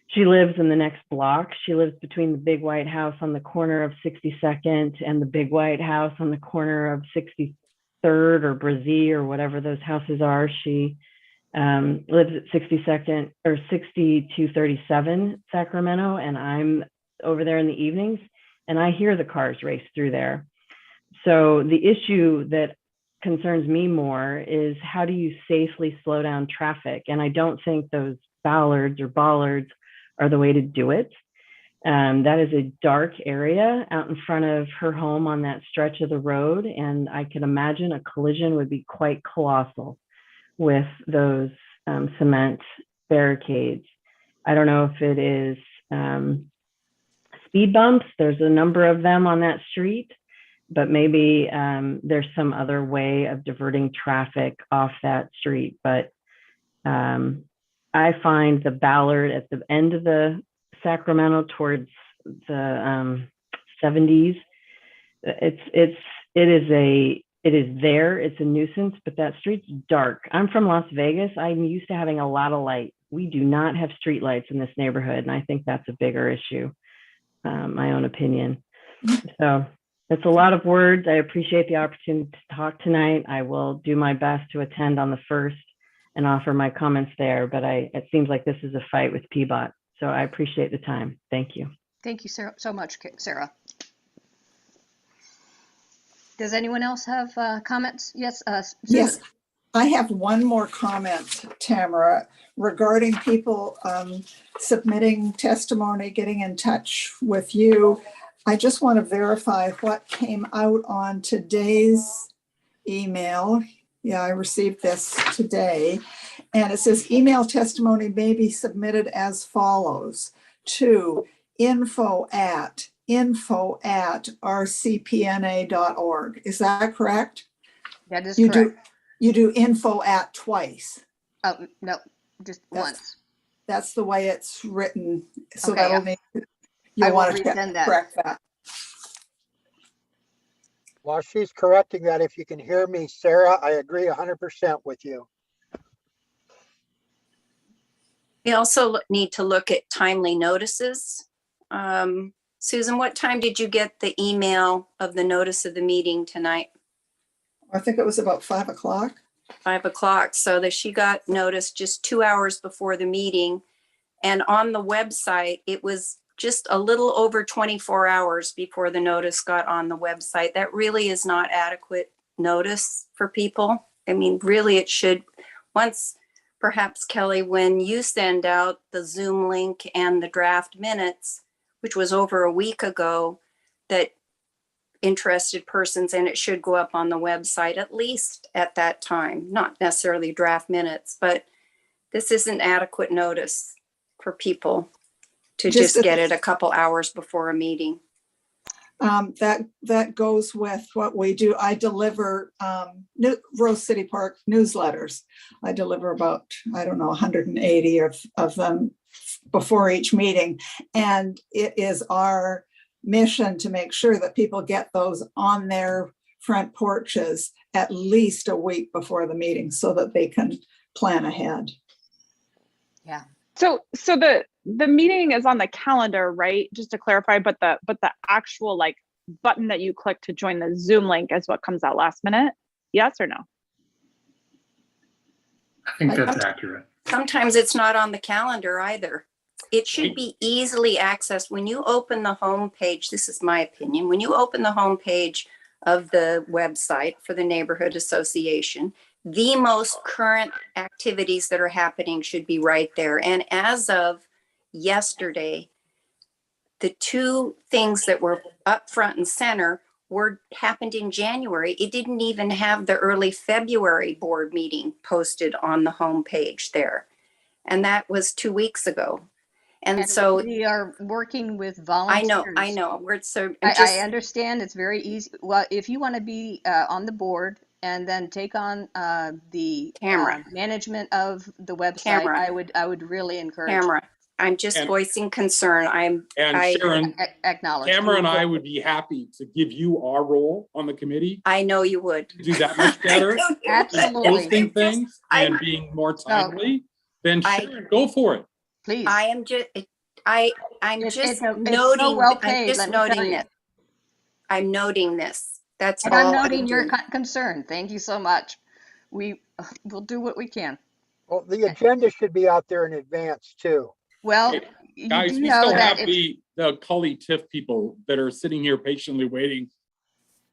she lives in the next block. She lives between the big white house on the corner of 62nd and the big white house on the corner of 63rd or Brazil or whatever those houses are. She lives at 62nd or 6237 Sacramento, and I'm over there in the evenings, and I hear the cars race through there. So the issue that concerns me more is, how do you safely slow down traffic? And I don't think those bollards are the way to do it. That is a dark area out in front of her home on that stretch of the road, and I can imagine a collision would be quite colossal with those cement barricades. I don't know if it is speed bumps. There's a number of them on that street, but maybe there's some other way of diverting traffic off that street. But I find the Ballard at the end of the Sacramento towards the 70s, it is there. It's a nuisance, but that street's dark. I'm from Las Vegas. I'm used to having a lot of light. We do not have street lights in this neighborhood, and I think that's a bigger issue, my own opinion. So it's a lot of words. I appreciate the opportunity to talk tonight. I will do my best to attend on the 1st and offer my comments there, but it seems like this is a fight with PBOT. So I appreciate the time. Thank you. Thank you so much, Sarah. Does anyone else have comments? Yes, Susan. Yes, I have one more comment, Tamara, regarding people submitting testimony, getting in touch with you. I just want to verify what came out on today's email. Yeah, I received this today. And it says email testimony may be submitted as follows: to info@rcpna.org. Is that correct? That is correct. You do info@ twice. Oh, no, just once. That's the way it's written. So Okay, that'll need, you'll want to correct that. While she's correcting that, if you can hear me, Sarah, I agree 100% with you. We also need to look at timely notices. Susan, what time did you get the email of the notice of the meeting tonight? I think it was about 5 o'clock. 5 o'clock. So that she got notice just 2 hours before the meeting. And on the website, it was just a little over 24 hours before the notice got on the website. That really is not adequate notice for people. I mean, really, it should, once, perhaps Kelly, when you send out the Zoom link and the draft minutes, which was over a week ago, that interested persons, and it should go up on the website at least at that time, not necessarily draft minutes, but this isn't adequate notice for people to just get it a couple hours before a meeting. That goes with what we do. I deliver Rose City Park newsletters. I deliver about, I don't know, 180 of them before each meeting. And it is our mission to make sure that people get those on their front porches at least a week before the meeting so that they can plan ahead. Yeah. So the meeting is on the calendar, right? Just to clarify, but the actual like button that you click to join the Zoom link is what comes out last minute. Yes or no? I think that's accurate. Sometimes it's not on the calendar either. It should be easily accessed when you open the home page. This is my opinion. When you open the home page of the website for the neighborhood association, the most current activities that are happening should be right there. And as of yesterday, the two things that were up front and center happened in January. It didn't even have the early February board meeting posted on the home page there. And that was 2 weeks ago. And so we are working with volunteers. I know. I understand it's very easy. Well, if you want to be on the board and then take on the management of the website, I would really encourage. I'm just voicing concern. Sharon, acknowledge. Tamara and I would be happy to give you our role on the committee. I know you would. Do that much better. Absolutely. Posting things and being more timely. Then Sharon, go for it. Please. I'm just noting this. That's and all. I'm noting your concern. Thank you so much. We'll do what we can. Well, the agenda should be out there in advance too. Well, guys, we still have the Cully TIF people that are sitting here patiently waiting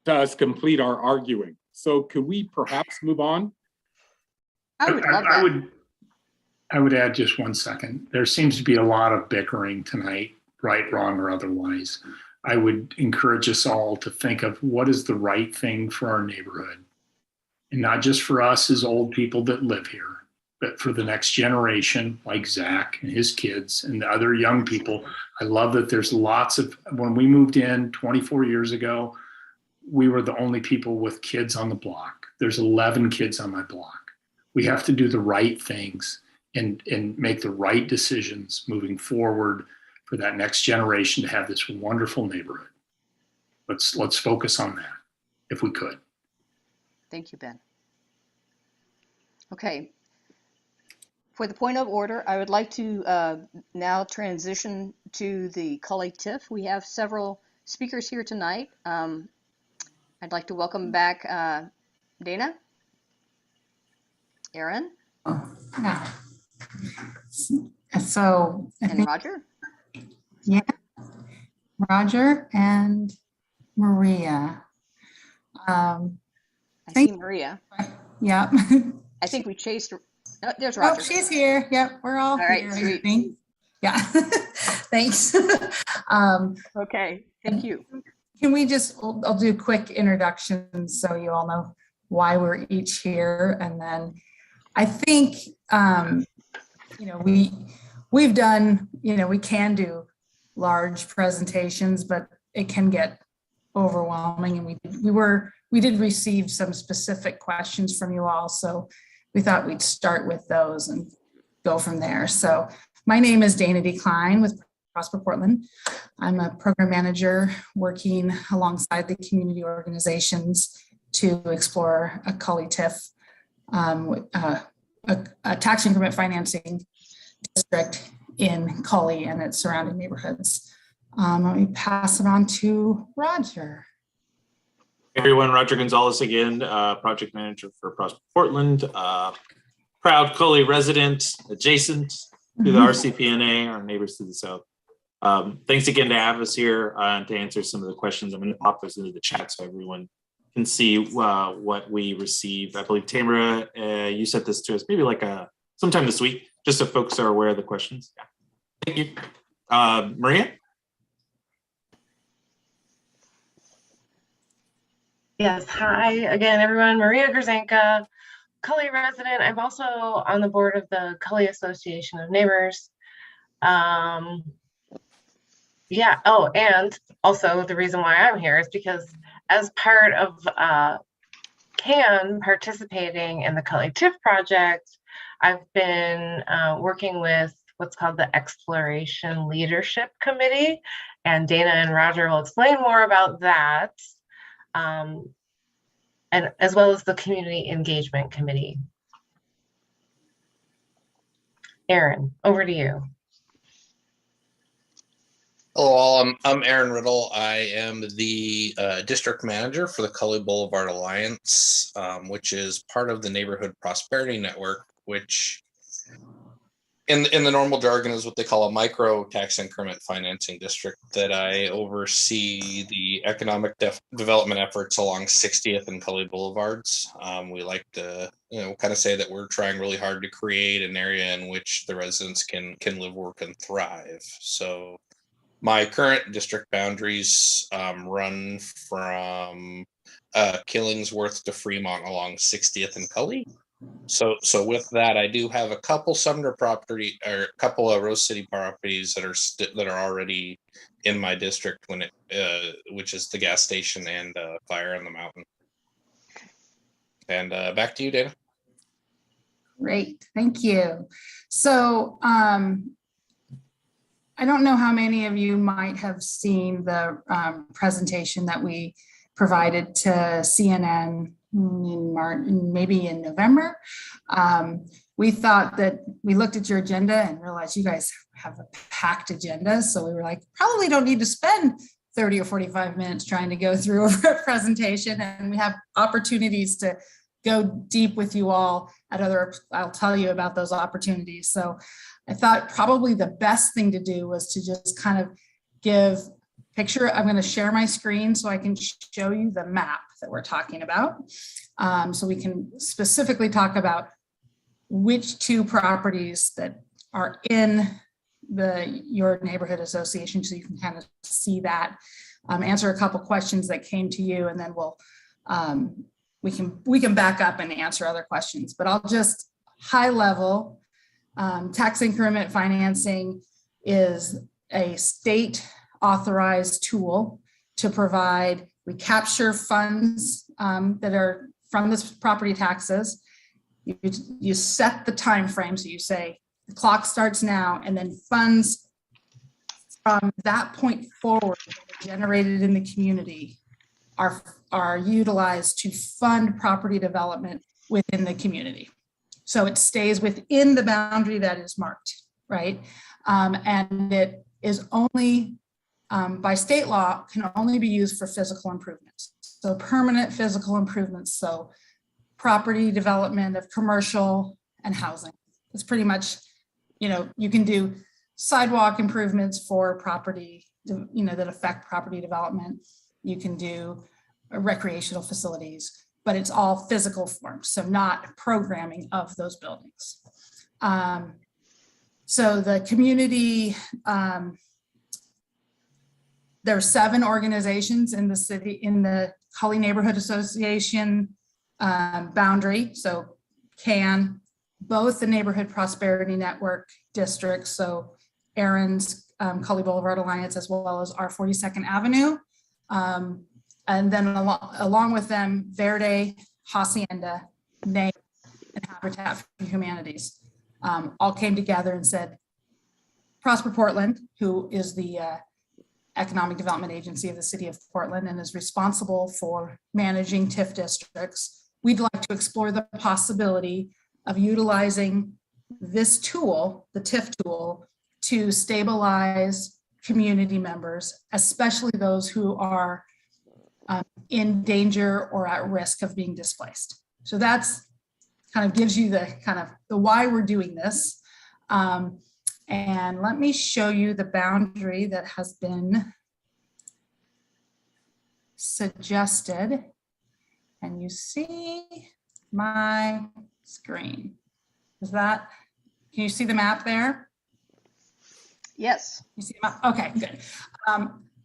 to us complete our arguing. So could we perhaps move on? I would love that. I would add just 1 second. There seems to be a lot of bickering tonight, right, wrong, or otherwise. I would encourage us all to think of what is the right thing for our neighborhood. And not just for us as old people that live here, but for the next generation, like Zach and his kids and the other young people. I love that there's lots of, when we moved in 24 years ago, we were the only people with kids on the block. There's 11 kids on my block. We have to do the right things and make the right decisions moving forward for that next generation to have this wonderful neighborhood. Let's focus on that if we could. Thank you, Ben. Okay. For the point of order, I would like to now transition to the Cully TIF. We have several speakers here tonight. I'd like to welcome back Dana, Aaron, So and Roger. Yeah, Roger and Maria. I see Maria. Yeah. I think we chased. Oh, there's Roger. Oh, she's here. Yep, we're all right, here. sweet. Yeah. Thanks. Okay, thank you. Can we just, I'll do quick introductions so you all know why we're each here. And then I think, we've done, we can do large presentations, but it can get overwhelming. And we did receive some specific questions from you all. So we thought we'd start with those and go from there. So my name is Dana D. Klein with Prosper Portland. I'm a program manager working alongside the community organizations to explore a Cully TIF, a tax increment financing district in Cully and its surrounding neighborhoods. Let me pass it on to Roger. Everyone, Roger Gonzalez again, project manager for Prosper Portland, proud Cully resident, adjacent to the RCPNA, our neighbors to the south. Thanks again to have us here and to answer some of the questions. I'm going to pop those into the chat so everyone can see what we received. I believe Tamara, you sent this to us maybe like sometime this week, just so folks are aware of the questions. Yeah. Thank you. Maria? Yes, hi again, everyone. Maria Grzanka, Cully resident. I'm also on the board of the Cully Association of Neighbors. Yeah, oh, and also the reason why I'm here is because as part of CAN participating in the Cully TIF project, I've been working with what's called the Exploration Leadership Committee, and Dana and Roger will explain more about that. And as well as the Community Engagement Committee. Aaron, over to you. Hello all, I'm Aaron Riddle. I am the district manager for the Cully Boulevard Alliance, which is part of the Neighborhood Prosperity Network, which in the normal jargon is what they call a micro tax increment financing district that I oversee the economic development efforts along 60th and Cully Boulevards. We like to, kind of say that we're trying really hard to create an area in which the residents can live, work, and thrive. So my current district boundaries run from Killingsworth to Fremont along 60th and Cully. So with that, I do have a couple Sumner property or a couple of Rose City properties that are already in my district which is the gas station and Fire on the Mountain. And back to you, Dana. Great, thank you. So I don't know how many of you might have seen the presentation that we provided to CNN in March, maybe in November. We thought that we looked at your agenda and realized you guys have a packed agenda. So we were like, probably don't need to spend 30 or 45 minutes trying to go through a presentation, and we have opportunities to go deep with you all I'll tell you about those opportunities. So I thought probably the best thing to do was to just kind of give picture. I'm going to share my screen so I can show you the map that we're talking about. So we can specifically talk about which two properties that are in your neighborhood association, so you can kind of see that, answer a couple questions that came to you, and then we can back up and answer other questions. But I'll just high level, tax increment financing is a state authorized tool to provide, we capture funds that are from this property taxes. You set the time frame, so you say the clock starts now, and then funds from that point forward generated in the community are utilized to fund property development within the community. So it stays within the boundary that is marked, right? And it is only by state law can only be used for physical improvements. So permanent physical improvements. So property development of commercial and housing. It's pretty much, you can do sidewalk improvements for property, that affect property development. You can do recreational facilities, but it's all physical forms, so not programming of those buildings. So the community, there are 7 organizations in the city, in the Cully Neighborhood Association boundary. So CAN, both the Neighborhood Prosperity Network districts, so Aaron's Cully Boulevard Alliance, as well as our 42nd Avenue. And then along with them, Verde, Hacienda, NAME, and Habitat for Humanities all came together and said, Prosper Portland, who is the economic development agency of the city of Portland and is responsible for managing TIF districts, we'd like to explore the possibility of utilizing this tool, the TIF tool, to stabilize community members, especially those who are in danger or at risk of being displaced. So that's kind of gives you the why we're doing this. And let me show you the boundary that has been suggested. And you see my screen. Can you see the map there? Yes. You see the map? Okay, good.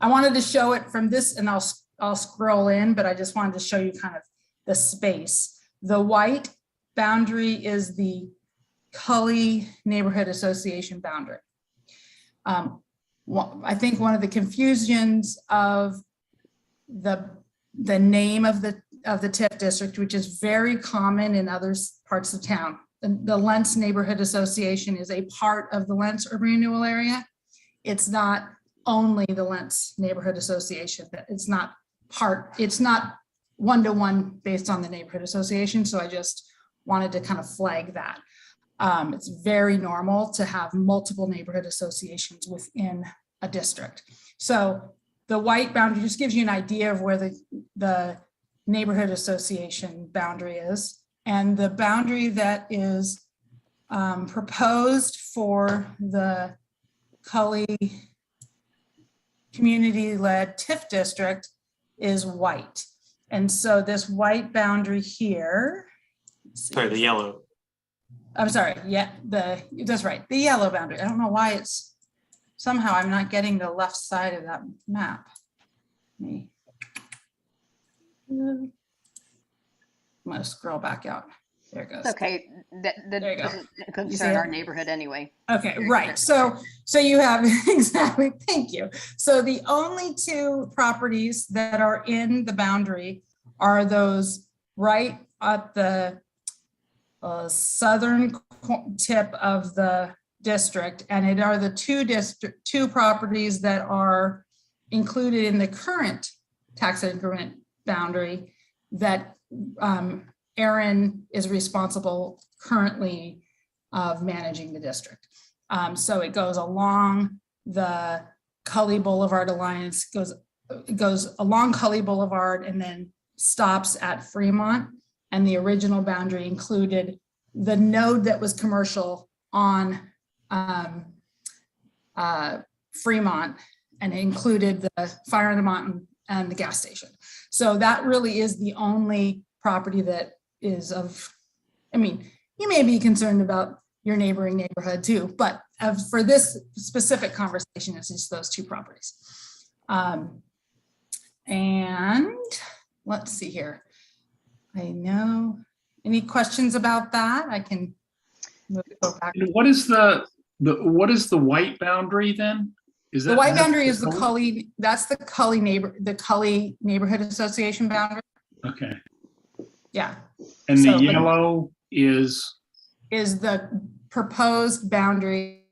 I wanted to show it from this, and I'll scroll in, but I just wanted to show you kind of the space. The white boundary is the Cully Neighborhood Association boundary. I think one of the confusions of the name of the TIF district, which is very common in other parts of town. The Lentz Neighborhood Association is a part of the Lentz Urban Renewal Area. It's not only the Lentz Neighborhood Association. It's not one-to-one based on the neighborhood association. So I just wanted to kind of flag that. It's very normal to have multiple neighborhood associations within a district. So the white boundary just gives you an idea of where the neighborhood association boundary is. And the boundary that is proposed for the Cully community-led TIF district is white. And so this white boundary here. Sorry, the yellow. I'm sorry, yeah, that's right, the yellow boundary. I don't know why somehow I'm not getting the left side of that map. I'm gonna scroll back out. There it goes. It's okay. That doesn't concern our neighborhood anyway. Okay, right. So you have exactly. Thank you. So the only two properties that are in the boundary are those right at the southern tip of the district, and it are the two properties that are included in the current tax increment boundary that Aaron is responsible currently of managing the district. So it goes along the Cully Boulevard Alliance, goes along Cully Boulevard and then stops at Fremont. And the original boundary included the node that was commercial on Fremont, and it included the Fire on the Mountain and the gas station. So that really is the only property that is of, I mean, you may be concerned about your neighboring neighborhood too, but for this specific conversation, it's just those two properties. And let's see here. I know, any questions about that? I can go back. What is the white boundary then? Is that the white boundary is the Cully, that's the Cully Neighborhood Association boundary. Okay. Yeah. And the yellow is the proposed boundary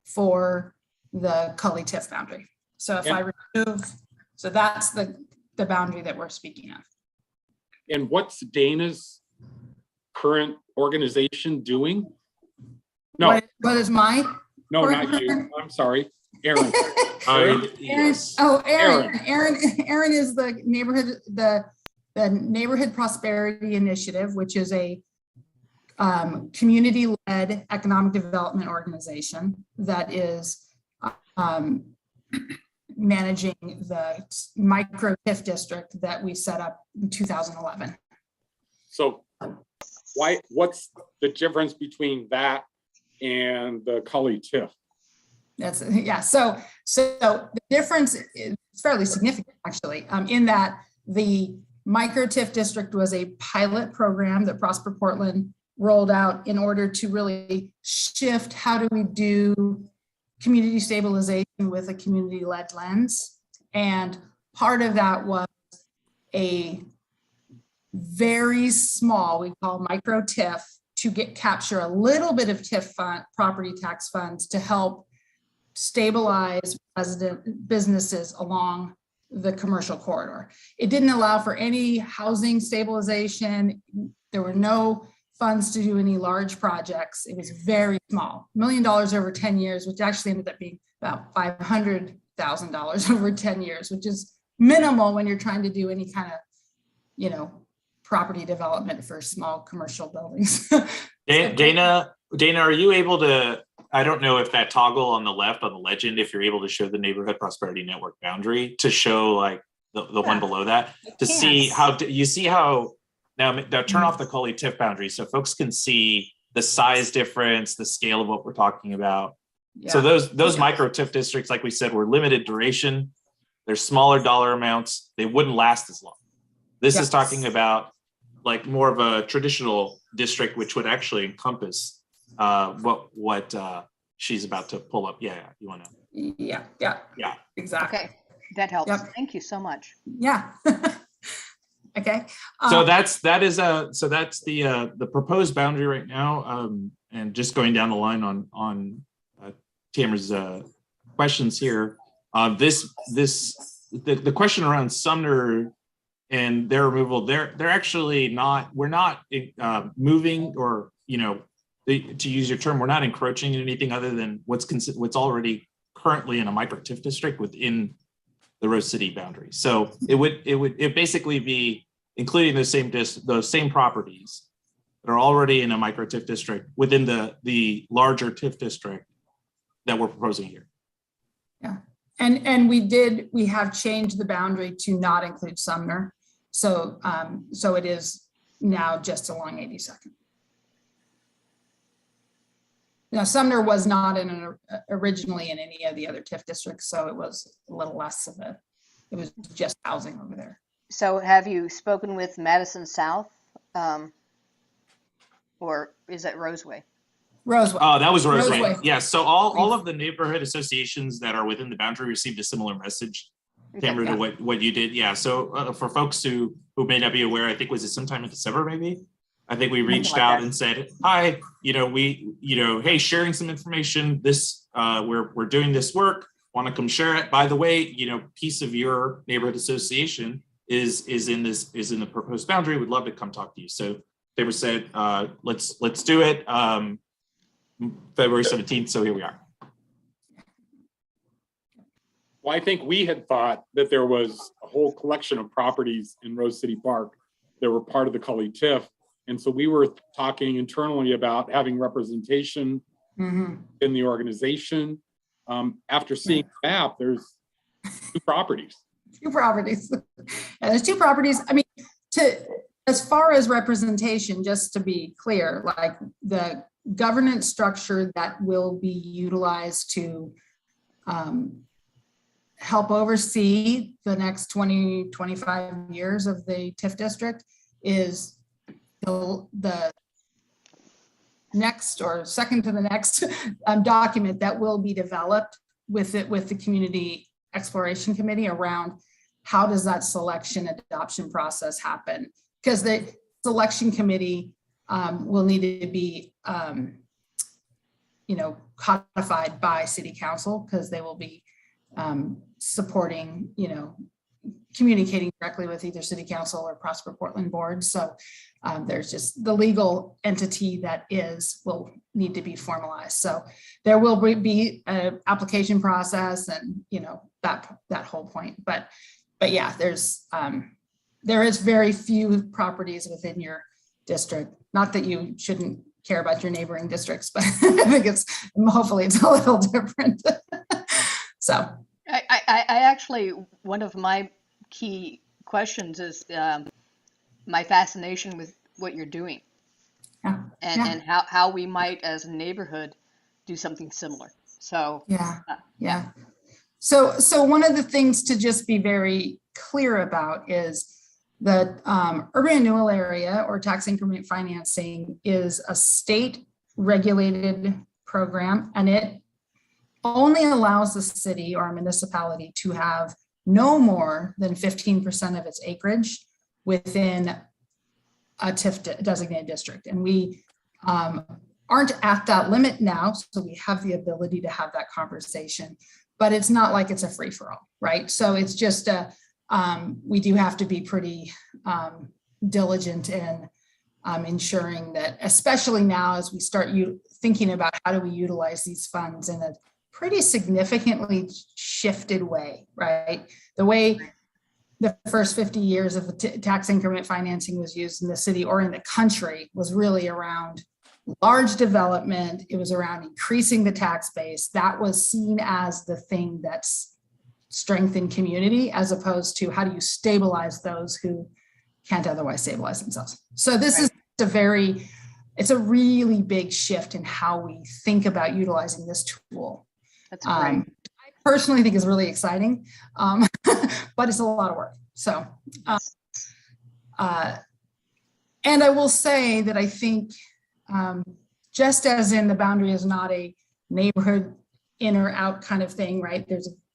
for the Cully TIF boundary. So if I remove, so that's the boundary that we're speaking of. And what's Dana's current organization doing? No. What is my? No, not you. I'm sorry. Aaron. Aaron is the Neighborhood Prosperity Initiative, which is a community-led economic development organization that is managing the micro TIF district that we set up in 2011. So what's the difference between that and the Cully TIF? So the difference is fairly significant, actually, in that the micro TIF district was a pilot program that Prosper Portland rolled out in order to really shift how do we do community stabilization with a community-led lens. And part of that was a very small, we call micro TIF, to capture a little bit of TIF property tax funds to help stabilize resident businesses along the commercial corridor. It didn't allow for any housing stabilization. There were no funds to do any large projects. It was very small, $1 million over 10 years, which actually ended up being about $500,000 over 10 years, which is minimal when you're trying to do any kind of, you know, property development for small commercial buildings. Dana, are you able to, I don't know if that toggle on the left on the legend, if you're able to show the neighborhood prosperity network boundary to show like the one below that, to see how, you see how, now turn off the Cully TIF boundary so folks can see the size difference, the scale of what we're talking about. Yeah. So those micro TIF districts, like we said, were limited duration. They're smaller dollar amounts. They wouldn't last as long. This is talking about like more of a traditional district, which would actually encompass what she's about to pull up. Yeah, you want to? Yeah, exactly. Okay, that helps. Yep. Thank you so much. Yeah. Okay. So that's the proposed boundary right now. And just going down the line on Tamara's questions here. The question around Sumner and their removal, they're actually not, we're not moving, or, you know, to use your term, we're not encroaching in anything other than what's already currently in a micro TIF district within the Rose City boundary. So it would basically be including those same properties that are already in a micro TIF district within the larger TIF district that we're proposing here. Yeah. And we have changed the boundary to not include Sumner. So so it is now just along 82nd. Now Sumner was not originally in any of the other TIF districts, so it was a little less of it was just housing over there. So have you spoken with Madison South, or is that Roseway? Roseway. Oh, that was Roseway. Yeah. So all of the neighborhood associations that are within the boundary received a similar message, Tamara, to what you did. Yeah. So for folks who may not be aware, I think was it sometime in December, maybe. I think we reached out and said, hi, hey, sharing some information. This we're doing this work. Want to come share it? By the way, piece of your neighborhood association is in the proposed boundary. We'd love to come talk to you. So Tamara said, let's do it. February 17th. So here we are. Well, I think we had thought that there was a whole collection of properties in Rose City Park that were part of the Cully TIF. And so we were talking internally about having representation in the organization. After seeing the map, there's two properties. Two properties. Yeah, there's two properties. I mean, as far as representation, just to be clear, like the governance structure that will be utilized to help oversee the next 20-25 years of the TIF district is the next or second to the next document that will be developed with the Community Exploration Committee around how does that selection adoption process happen? Because the selection committee will need to be codified by City Council, because they will be supporting, communicating directly with either City Council or Prosper Portland Board. So there's just the legal entity that will need to be formalized. So there will be an application process and, that whole point. But yeah, there is very few properties within your district. Not that you shouldn't care about your neighboring districts, but I think hopefully it's a little different. So I actually, one of my key questions is my fascination with what you're doing, and how we might as a neighborhood do something similar. So yeah. So one of the things to just be very clear about is that urban renewal area or tax increment financing is a state regulated program, and it only allows the city or municipality to have no more than 15% of its acreage within a TIF designated district. And we aren't at that limit now, so we have the ability to have that conversation, but it's not like it's a free-for-all, right? So it's just we do have to be pretty diligent in ensuring that, especially now as we start thinking about how do we utilize these funds in a pretty significantly shifted way, right? The way the first 50 years of the tax increment financing was used in the city or in the country was really around large development. It was around increasing the tax base. That was seen as the thing that's strengthened community, as opposed to how do you stabilize those who can't otherwise stabilize themselves. So this is it's a really big shift in how we think about utilizing this tool. That's great. I personally think is really exciting, but it's a lot of work. So, and I will say that I think just as in the boundary is not a neighborhood in or out kind of thing, right?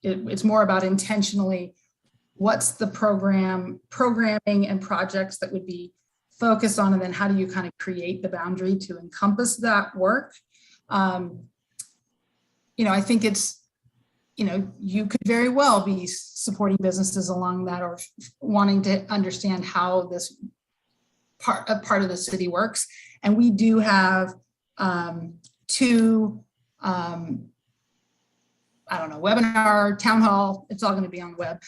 It's more about intentionally what's the programming and projects that would be focused on, and then how do you kind of create the boundary to encompass that work? I think it's, you could very well be supporting businesses along that or wanting to understand how this part of the city works. And we do have two, webinar, town hall, it's all going to be on the web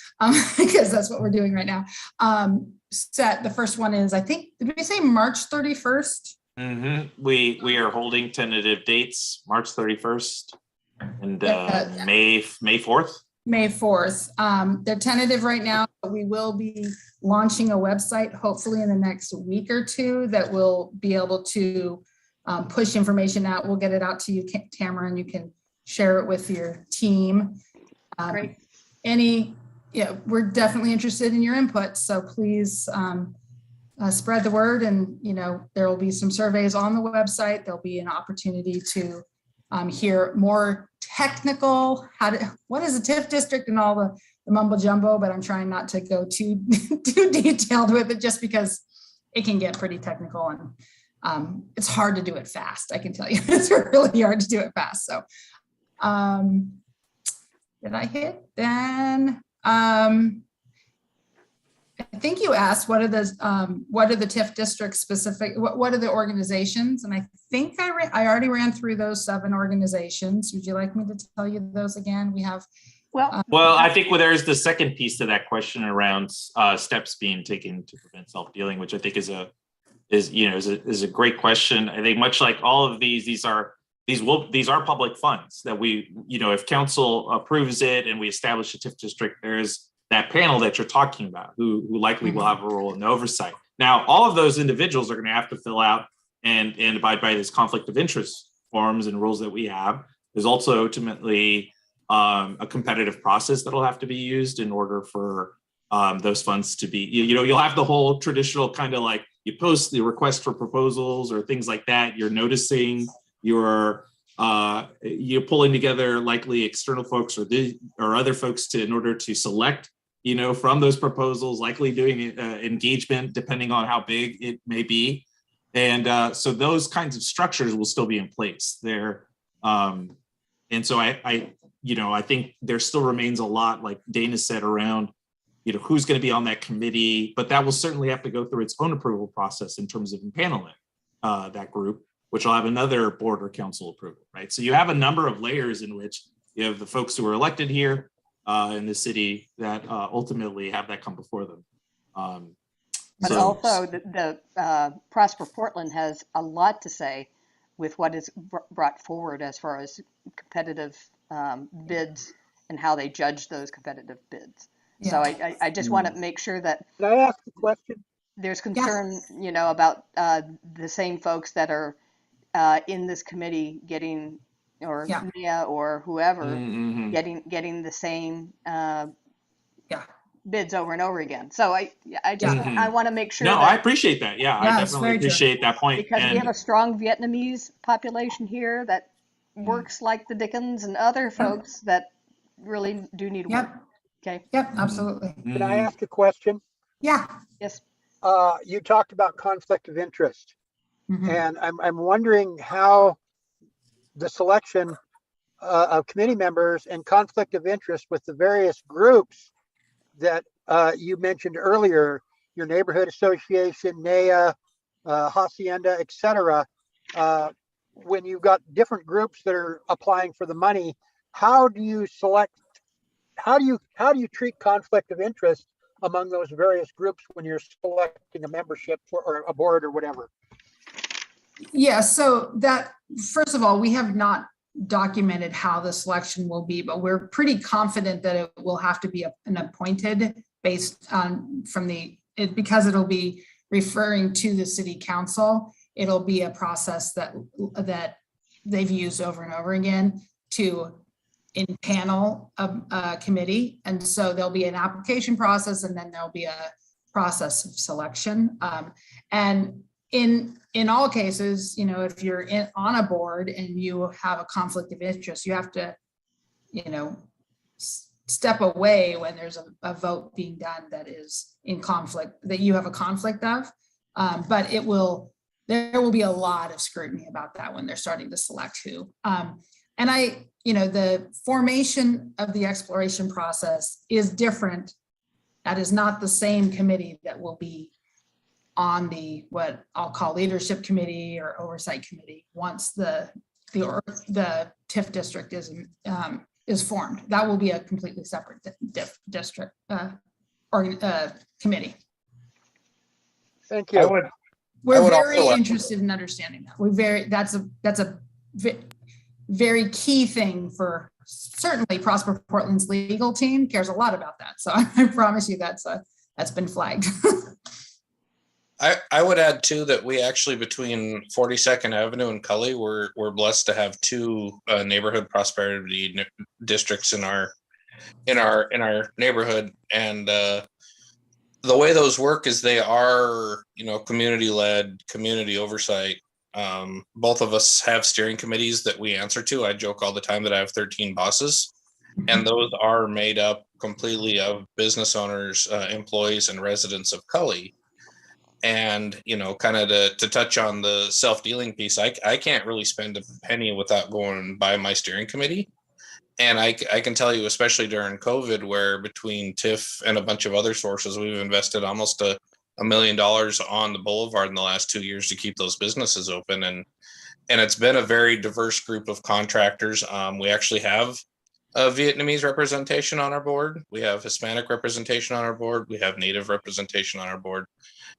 because that's what we're doing right now. The first one is, I think, did we say March 31st? We are holding tentative dates, March 31st and May 4th. May 4th. They're tentative right now, but we will be launching a website hopefully in the next week or two that will be able to push information out. We'll get it out to you, Tamara, and you can share it with your team. Great. We're definitely interested in your input. So please spread the word, and there will be some surveys on the website. There'll be an opportunity to hear more technical, what is a TIF district and all the mumbo jumbo, but I'm trying not to go too detailed with it just because it can get pretty technical and it's hard to do it fast. I can tell you it's really hard to do it fast. So did I hit then? I think you asked what are the TIF districts specific, what are the organizations? And I think I already ran through those 7 organizations. Would you like me to tell you those again? We have Well, I think there's the second piece to that question around steps being taken to prevent self-dealing, which I think is a great question. I think much like all of these are public funds that we, if council approves it and we establish a TIF district, there's that panel that you're talking about who likely will have a role in the oversight. Now, all of those individuals are going to have to fill out and abide by this conflict of interest forms and rules that we have. There's also ultimately a competitive process that'll have to be used in order for those funds to be, you'll have the whole traditional kind of like you post the request for proposals or things like that. You're noticing, you're pulling together likely external folks or other folks in order to select, from those proposals, likely doing engagement depending on how big it may be. And so those kinds of structures will still be in place there. And so I think there still remains a lot, like Dana said, around, who's going to be on that committee, but that will certainly have to go through its own approval process in terms of impaneling that group, which will have another board or council approval, right? So you have a number of layers in which you have the folks who are elected here in the city that ultimately have that come before them. But also the Prosper Portland has a lot to say with what is brought forward as far as competitive bids and how they judge those competitive bids. Yeah. So I just want to make sure that. Can I ask a question? There's concern, about the same folks that are in this committee getting, or Mia or whoever, getting the same bids over and over again. So I want to make sure. No, I appreciate that. Yeah, I definitely appreciate that point. Because we have a strong Vietnamese population here that works like the Dickens and other folks that really do need work. Okay. Yep, absolutely. Can I ask a question? Yeah. Yes. You talked about conflict of interest. And I'm wondering how the selection of committee members and conflict of interest with the various groups that you mentioned earlier, your neighborhood association, NAA, Hacienda, et cetera. When you've got different groups that are applying for the money, how do you select, how do you treat conflict of interest among those various groups when you're selecting a membership or a board or whatever? Yeah, so that, first of all, we have not documented how the selection will be, but we're pretty confident that it will have to be an appointed based on because it'll be referring to the city council. It'll be a process that they've used over and over again to panel a committee. And so there'll be an application process, and then there'll be a process of selection. And in all cases, if you're on a board and you have a conflict of interest, you have to, step away when there's a vote being done that is in conflict, that you have a conflict of. But there will be a lot of scrutiny about that when they're starting to select who. And the formation of the exploration process is different. That is not the same committee that will be on what I'll call leadership committee or oversight committee once the TIF district is formed. That will be a completely separate district or committee. Thank you. We're very interested in understanding that. That's a very key thing for certainly Prosper Portland's legal team cares a lot about that. So I promise you that's been flagged. I would add too that we actually, between 42nd Avenue and Cully, we're blessed to have two neighborhood prosperity districts in our neighborhood, and the way those work is they are community led, community oversight. Both of us have steering committees that we answer to. I joke all the time that I have 13 bosses, and those are made up completely of business owners, employees, and residents of Cully. And, kind of to touch on the self-dealing piece, I can't really spend a penny without going by my steering committee. And I can tell you, especially during COVID, where between TIF and a bunch of other sources, we've invested almost $1 million on the boulevard in the last 2 years to keep those businesses open. And it's been a very diverse group of contractors. We actually have a Vietnamese representation on our board. We have Hispanic representation on our board. We have Native representation on our board.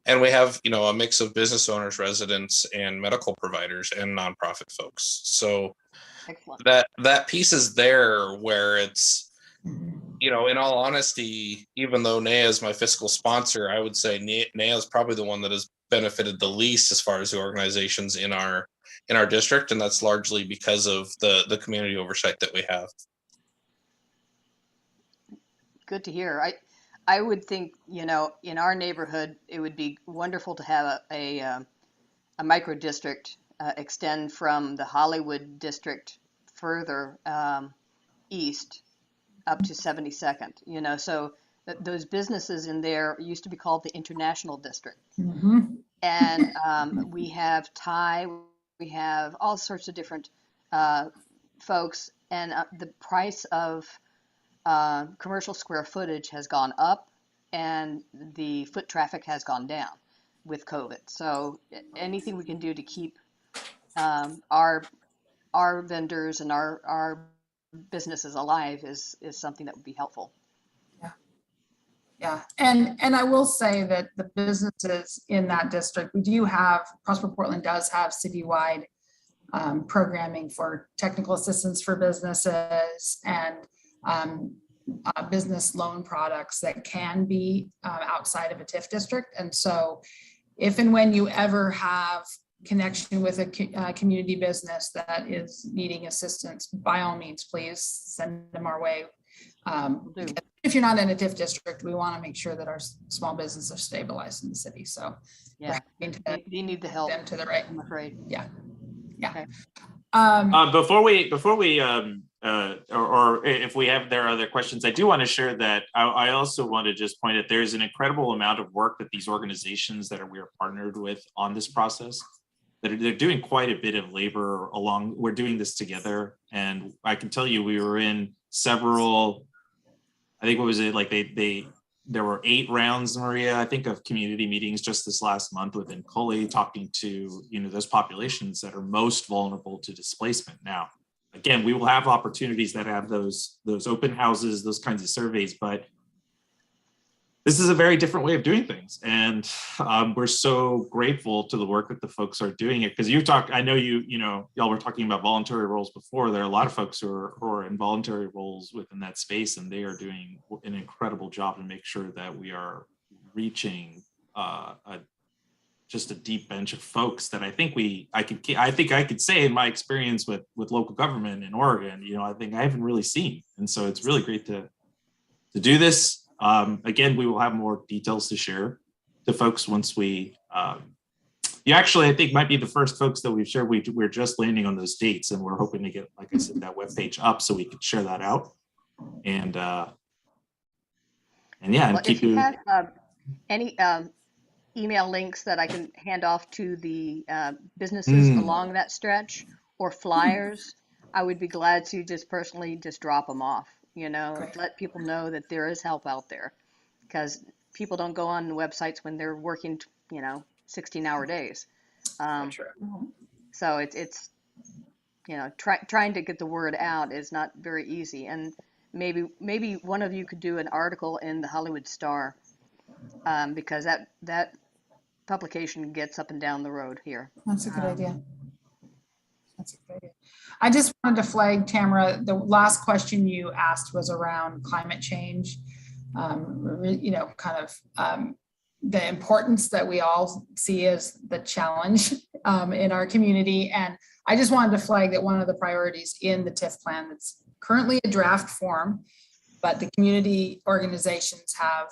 And we have, a mix of business owners, residents, and medical providers and nonprofit folks. So excellent. That piece is there where it's, in all honesty, even though NEA is my fiscal sponsor, I would say NEA is probably the one that has benefited the least as far as the organizations in our district. And that's largely because of the community oversight that we have. Good to hear. I would think, in our neighborhood, it would be wonderful to have a micro district extend from the Hollywood district further east up to 72nd, so those businesses in there used to be called the International District. Mm-hmm. And we have Thai, we have all sorts of different folks, and the price of commercial square footage has gone up and the foot traffic has gone down with COVID. So anything we can do to keep our vendors and our businesses alive is something that would be helpful. Yeah. And I will say that the businesses in that district, Prosper Portland does have citywide programming for technical assistance for businesses and business loan products that can be outside of a TIF district. And so if and when you ever have connection with a community business that is needing assistance, by all means, please send them our way. If you're not in a TIF district, we want to make sure that our small businesses are stabilized in the city. So yeah, they need the help. Them to the right. I'm afraid. Yeah. Okay. Before we or if there are other questions, I do want to share that I also want to just point out there's an incredible amount of work that these organizations that we are partnered with on this process, that they're doing quite a bit of labor along. We're doing this together, and I can tell you we were in several. I think what was it like they there were 8 rounds, Maria, I think, of community meetings just this last month within Coley, talking to, those populations that are most vulnerable to displacement. Now, again, we will have opportunities that have those open houses, those kinds of surveys, but this is a very different way of doing things. And we're so grateful to the work that the folks are doing it. Because I know y'all were talking about voluntary roles before. There are a lot of folks who are in voluntary roles within that space, and they are doing an incredible job to make sure that we are reaching just a deep bench of folks that I think I could say in my experience with local government in Oregon, I think I haven't really seen. And so it's really great to do this. Again, we will have more details to share to folks once we, you actually, I think might be the first folks that we've shared. We're just landing on those dates, and we're hoping to get, like I said, that webpage up so we can share that out. And yeah, and if you have any email links that I can hand off to the businesses along that stretch, or flyers, I would be glad to just personally just drop them off. Let people know that there is help out there, because people don't go on websites when they're working, 16-hour days. So it's trying to get the word out is not very easy. And maybe one of you could do an article in the Hollywood Star, because that publication gets up and down the road here. That's a good idea. That's a good idea. I just wanted to flag, Tamara, the last question you asked was around climate change, the importance that we all see as the challenge in our community. And I just wanted to flag that one of the priorities in the TIF plan, that's currently a draft form, but the community organizations have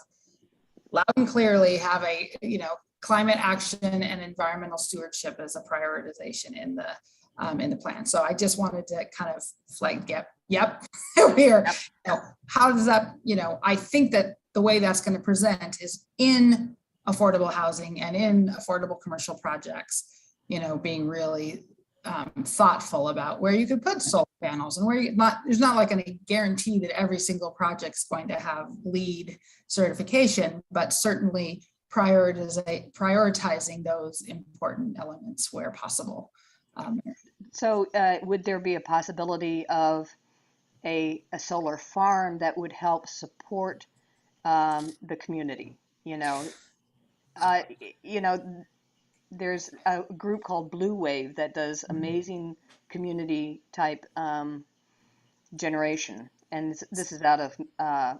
loud and clearly have a, climate action and environmental stewardship as a prioritization in the plan. So I just wanted to kind of flag, yep, here. How does that, I think that the way that's going to present is in affordable housing and in affordable commercial projects, being really thoughtful about where you could put solar panels and where there's not like a guarantee that every single project's going to have LEED certification, but certainly prioritizing those important elements where possible. So would there be a possibility of a solar farm that would help support the community? There's a group called Blue Wave that does amazing community type generation, and this is out of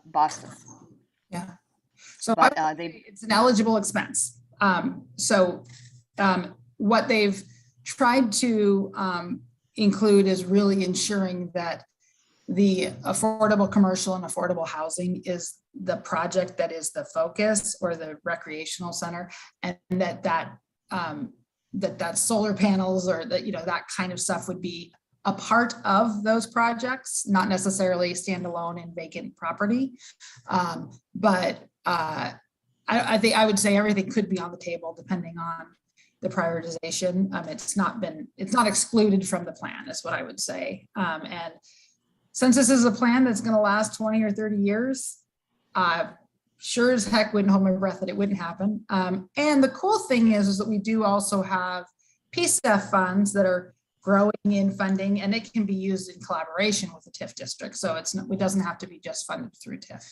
Boston. Yeah. So it's an eligible expense. What they've tried to include is really ensuring that the affordable commercial and affordable housing is the project that is the focus, or the recreational center, and that solar panels or that kind of stuff would be a part of those projects, not necessarily standalone in vacant property. But I think I would say everything could be on the table depending on the prioritization. It's not excluded from the plan, is what I would say. And since this is a plan that's going to last 20 or 30 years, sure as heck wouldn't hold my breath that it wouldn't happen. And the cool thing is that we do also have PSEF funds that are growing in funding, and it can be used in collaboration with the TIF district. So it doesn't have to be just funded through TIF.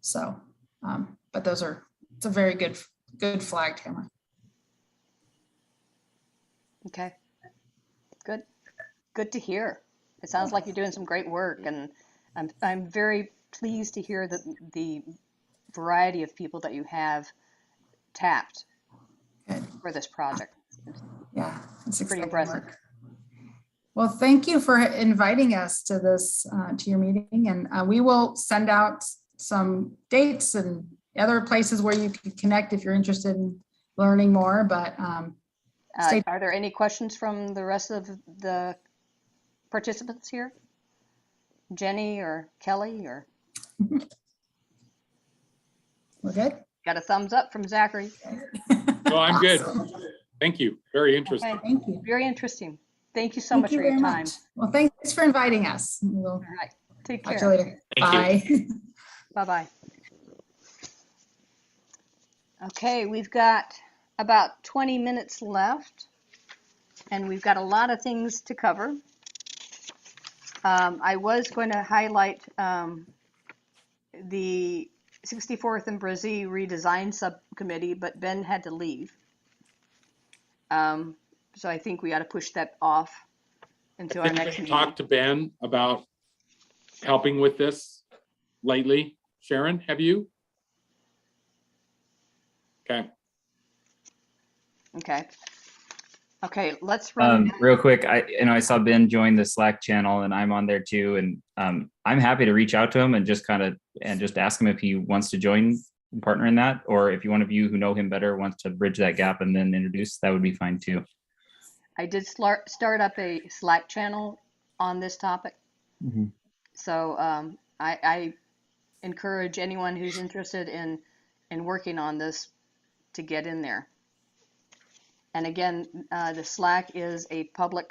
So, but it's a very good flag, Tamara. Okay, good to hear. It sounds like you're doing some great work, and I'm very pleased to hear that the variety of people that you have tapped for this project. Yeah, it's pretty impressive. Work. Well, thank you for inviting us to this, to your meeting, and we will send out some dates and other places where you can connect if you're interested in learning more. But are there any questions from the rest of the participants here? Jenny or Kelly or? We're good. Got a thumbs up from Zachary. No, I'm good. Thank you. Very interesting. Okay. Thank you. Very interesting. Thank you so much for your time. Well, thanks for inviting us. We'll all right. Take care. Talk to you later. Bye. Bye-bye. Okay, we've got about 20 minutes left, and we've got a lot of things to cover. I was going to highlight the 64th and Brazil redesign subcommittee, but Ben had to leave. So I think we ought to push that off until our next meeting. Talk to Ben about helping with this lately. Sharon, have you? Okay. Okay, let's run. Real quick, I saw Ben join the Slack channel, and I'm on there too. And I'm happy to reach out to him and just just ask him if he wants to join and partner in that, or if one of you who know him better wants to bridge that gap and then introduce, that would be fine too. I did start up a Slack channel on this topic. Mm-hmm. So I encourage anyone who's interested in working on this to get in there. And again, the Slack is a public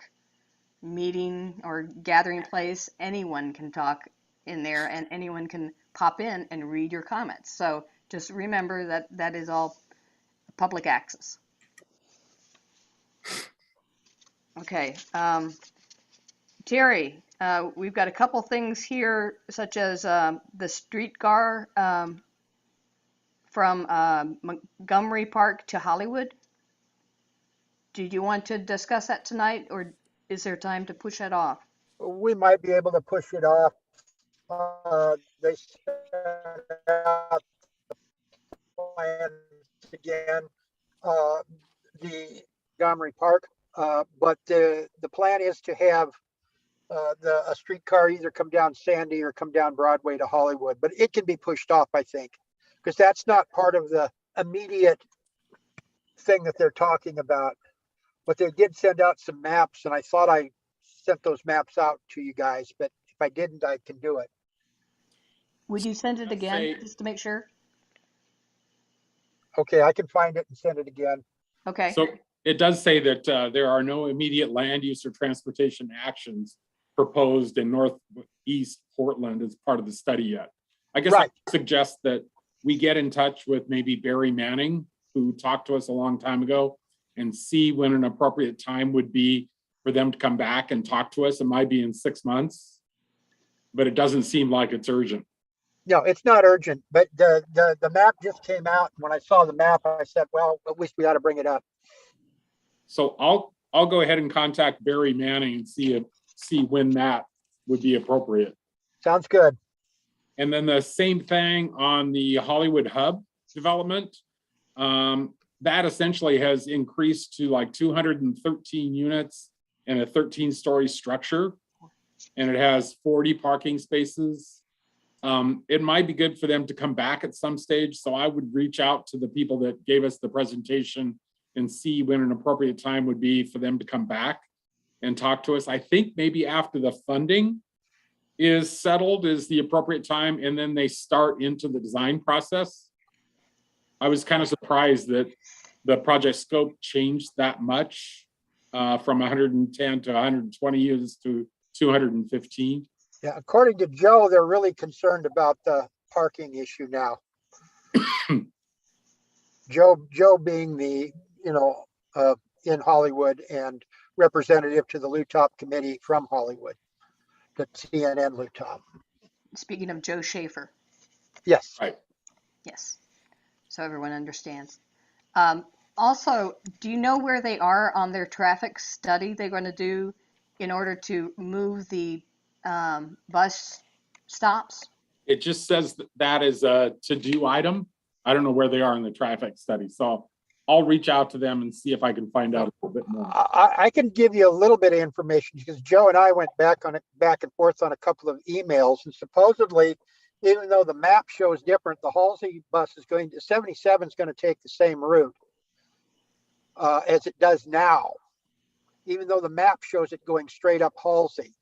meeting or gathering place. Anyone can talk in there, and anyone can pop in and read your comments. So just remember that that is all public access. Okay, Terry, we've got a couple things here, such as the streetcar from Montgomery Park to Hollywood. Do you want to discuss that tonight, or is there time to push that off? We might be able to push it off. They set out the plans again, the Montgomery Park, but the plan is to have a streetcar either come down Sandy or come down Broadway to Hollywood, but it can be pushed off, I think, because that's not part of the immediate thing that they're talking about. But they did send out some maps, and I thought I sent those maps out to you guys, but if I didn't, I can do it. Would you send it again, just to make sure? Okay, I can find it and send it again. Okay. So it does say that there are no immediate land use or transportation actions proposed in Northeast Portland as part of the study yet. I guess I suggest that we get in touch with maybe Barry Manning, who talked to us a long time ago, and see when an appropriate time would be for them to come back and talk to us. It might be in 6 months, but it doesn't seem like it's urgent. No, it's not urgent, but the map just came out. When I saw the map, I said, well, at least we ought to bring it up. So I'll go ahead and contact Barry Manning and see when that would be appropriate. Sounds good. And then the same thing on the Hollywood Hub development. That essentially has increased to like 213 units and a 13-story structure, and it has 40 parking spaces. It might be good for them to come back at some stage, so I would reach out to the people that gave us the presentation and see when an appropriate time would be for them to come back and talk to us. I think maybe after the funding is settled is the appropriate time, and then they start into the design process. I was kind of surprised that the project scope changed that much from 110 to 120 units to 215. Yeah, according to Joe, they're really concerned about the parking issue now. Joe being the, in Hollywood and representative to the LU&TC committee from Hollywood, the CNN LU&TC. Speaking of Joe Schaefer. Yes. Right. Yes. So everyone understands. Also, do you know where they are on their traffic study they're going to do in order to move the bus stops? It just says that is a to-do item. I don't know where they are in the traffic study. So I'll reach out to them and see if I can find out a little bit more. I can give you a little bit of information because Joe and I went back and forth on a couple of emails, and supposedly, even though the map shows different, the Halsey bus is 77 is going to take the same route as it does now, even though the map shows it going straight up Halsey.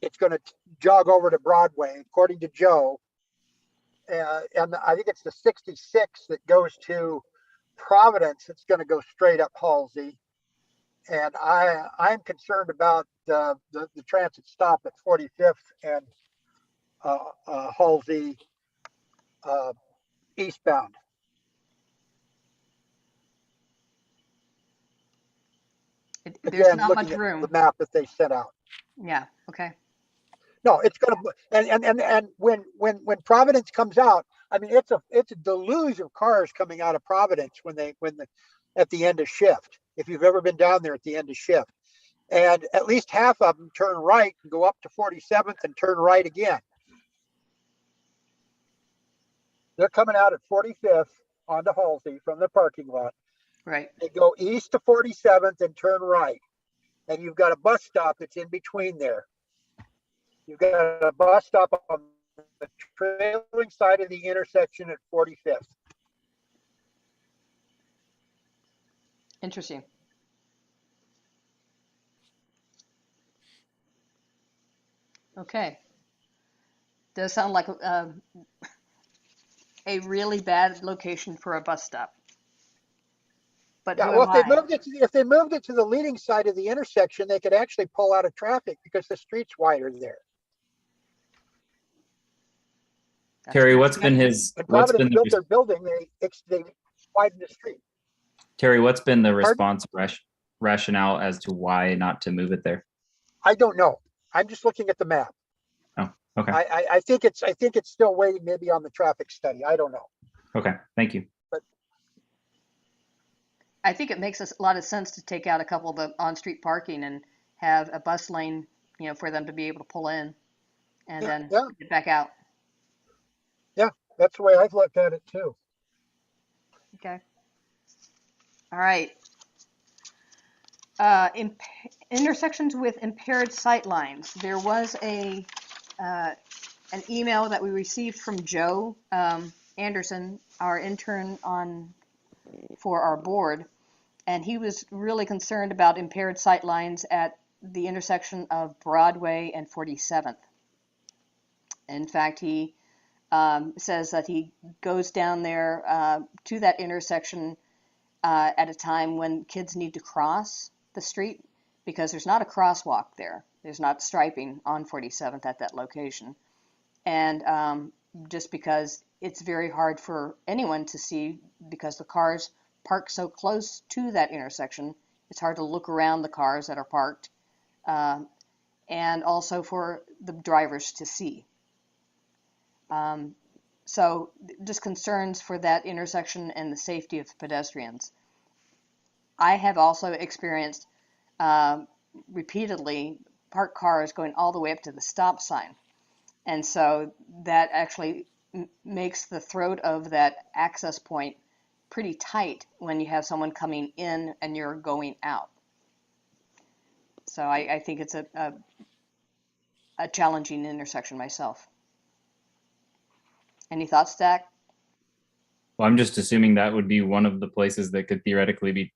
It's going to jog over to Broadway, according to Joe. And I think it's the 66 that goes to Providence. It's going to go straight up Halsey. And I'm concerned about the transit stop at 45th and Halsey eastbound. There's Again, not looking much at room. the map that they sent out. Yeah, okay. No, it's gonna, and when Providence comes out, I mean, it's a deluge of cars coming out of Providence at the end of shift. If you've ever been down there at the end of shift, and at least half of them turn right and go up to 47th and turn right again. They're coming out at 45th onto Halsey from the parking lot. Right. They go east to 47th and turn right, and you've got a bus stop that's in between there. You've got a bus stop on the trailing side of the intersection at 45th. Interesting. Okay. Does sound like a really bad location for a bus stop. But Yeah, who well, am I? if they moved it to the leading side of the intersection, they could actually pull out of traffic because the street's wider there. Terry, what's been his, When what's Providence been built the, their building, they widened the street. Terry, what's been the Pardon? response rationale as to why not to move it there? I don't know. I'm just looking at the map. Oh, okay. I think it's still waiting maybe on the traffic study. I don't know. Okay, thank you. But I think it makes a lot of sense to take out a couple of the on-street parking and have a bus lane, for them to be able to pull in and then get back out. Yeah, that's the way I've looked at it too. Okay. All right. Intersections with impaired sight lines. There was an email that we received from Joe Anderson, our intern for our board, and he was really concerned about impaired sight lines at the intersection of Broadway and 47th. In fact, he says that he goes down there to that intersection at a time when kids need to cross the street because there's not a crosswalk there. There's not striping on 47th at that location. And just because it's very hard for anyone to see because the cars park so close to that intersection, it's hard to look around the cars that are parked, and also for the drivers to see. So just concerns for that intersection and the safety of pedestrians. I have also experienced repeatedly parked cars going all the way up to the stop sign. And so that actually makes the throat of that access point pretty tight when you have someone coming in and you're going out. So I think it's a challenging intersection myself. Any thoughts, Dak? Well, I'm just assuming that would be one of the places that could theoretically be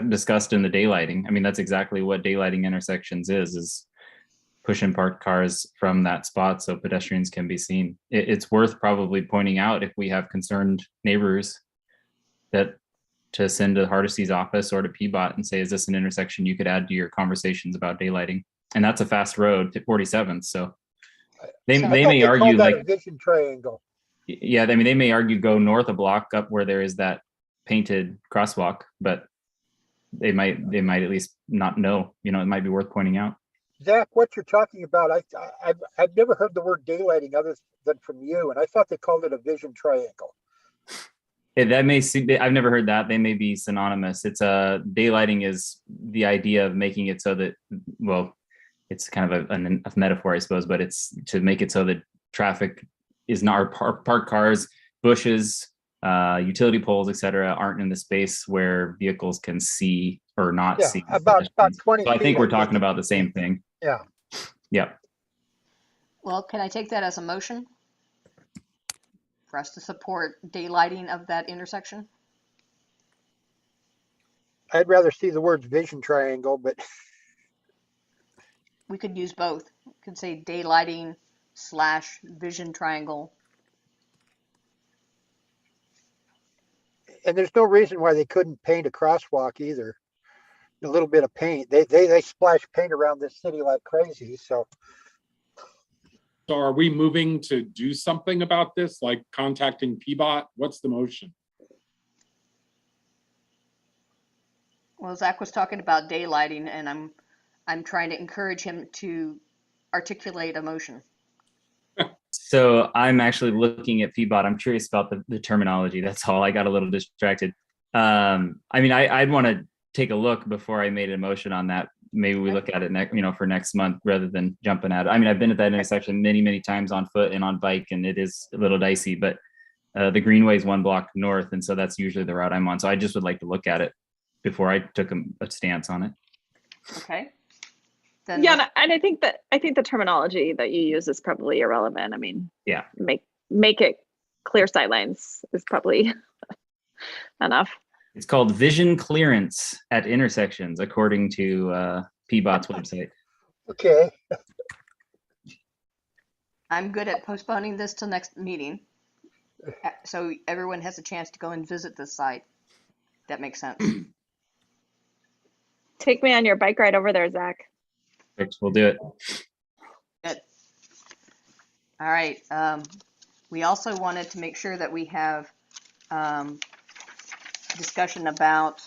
discussed in the daylighting. I mean, that's exactly what daylighting intersections is pushing parked cars from that spot so pedestrians can be seen. It's worth probably pointing out if we have concerned neighbors that to send to Hardesty's office or to PBOT and say, is this an intersection you could add to your conversations about daylighting? And that's a fast road to 47th. So they may argue like a vision triangle. Yeah, I mean, they may argue go north a block up where there is that painted crosswalk, but they might at least not know. It might be worth pointing out. Zach, what you're talking about, I've never heard the word daylighting other than from you, and I thought they called it a vision triangle. That may seem, I've never heard that. They may be synonymous. It's daylighting is the idea of making it so that, well, it's kind of a metaphor, I suppose, but it's to make it so that traffic is not parked cars, bushes, utility poles, etc., aren't in the space where vehicles can see or not see. About 20 So I think feet, we're talking about the same thing. Yeah. Yeah. Well, can I take that as a motion for us to support daylighting of that intersection? I'd rather see the words vision triangle, but We could use both. We could say daylighting / vision triangle. and there's no reason why they couldn't paint a crosswalk either. A little bit of paint. They splash paint around this city like crazy. So So are we moving to do something about this, like contacting PBOT? What's the motion? Well, Zach was talking about daylighting, and I'm trying to encourage him to articulate a motion. So I'm actually looking at PBOT. I'm curious about the terminology. That's all. I got a little distracted. I mean, I'd want to take a look before I made a motion on that. Maybe we look at it next, for next month rather than jumping at it. I mean, I've been at that intersection many, many times on foot and on bike, and it is a little dicey, but the Greenway is 1 block north. And so that's usually the route I'm on. So I just would like to look at it before I took a stance on it. Okay. Then Yeah, and I think the terminology that you use is probably irrelevant. I mean, yeah, make it clear sightlines is probably enough. It's called vision clearance at intersections, according to PBOT's website. Okay. I'm good at postponing this till next meeting, so everyone has a chance to go and visit the site. That makes sense. Take me on your bike ride over there, Zach. We'll do it. Good. All right. We also wanted to make sure that we have discussion about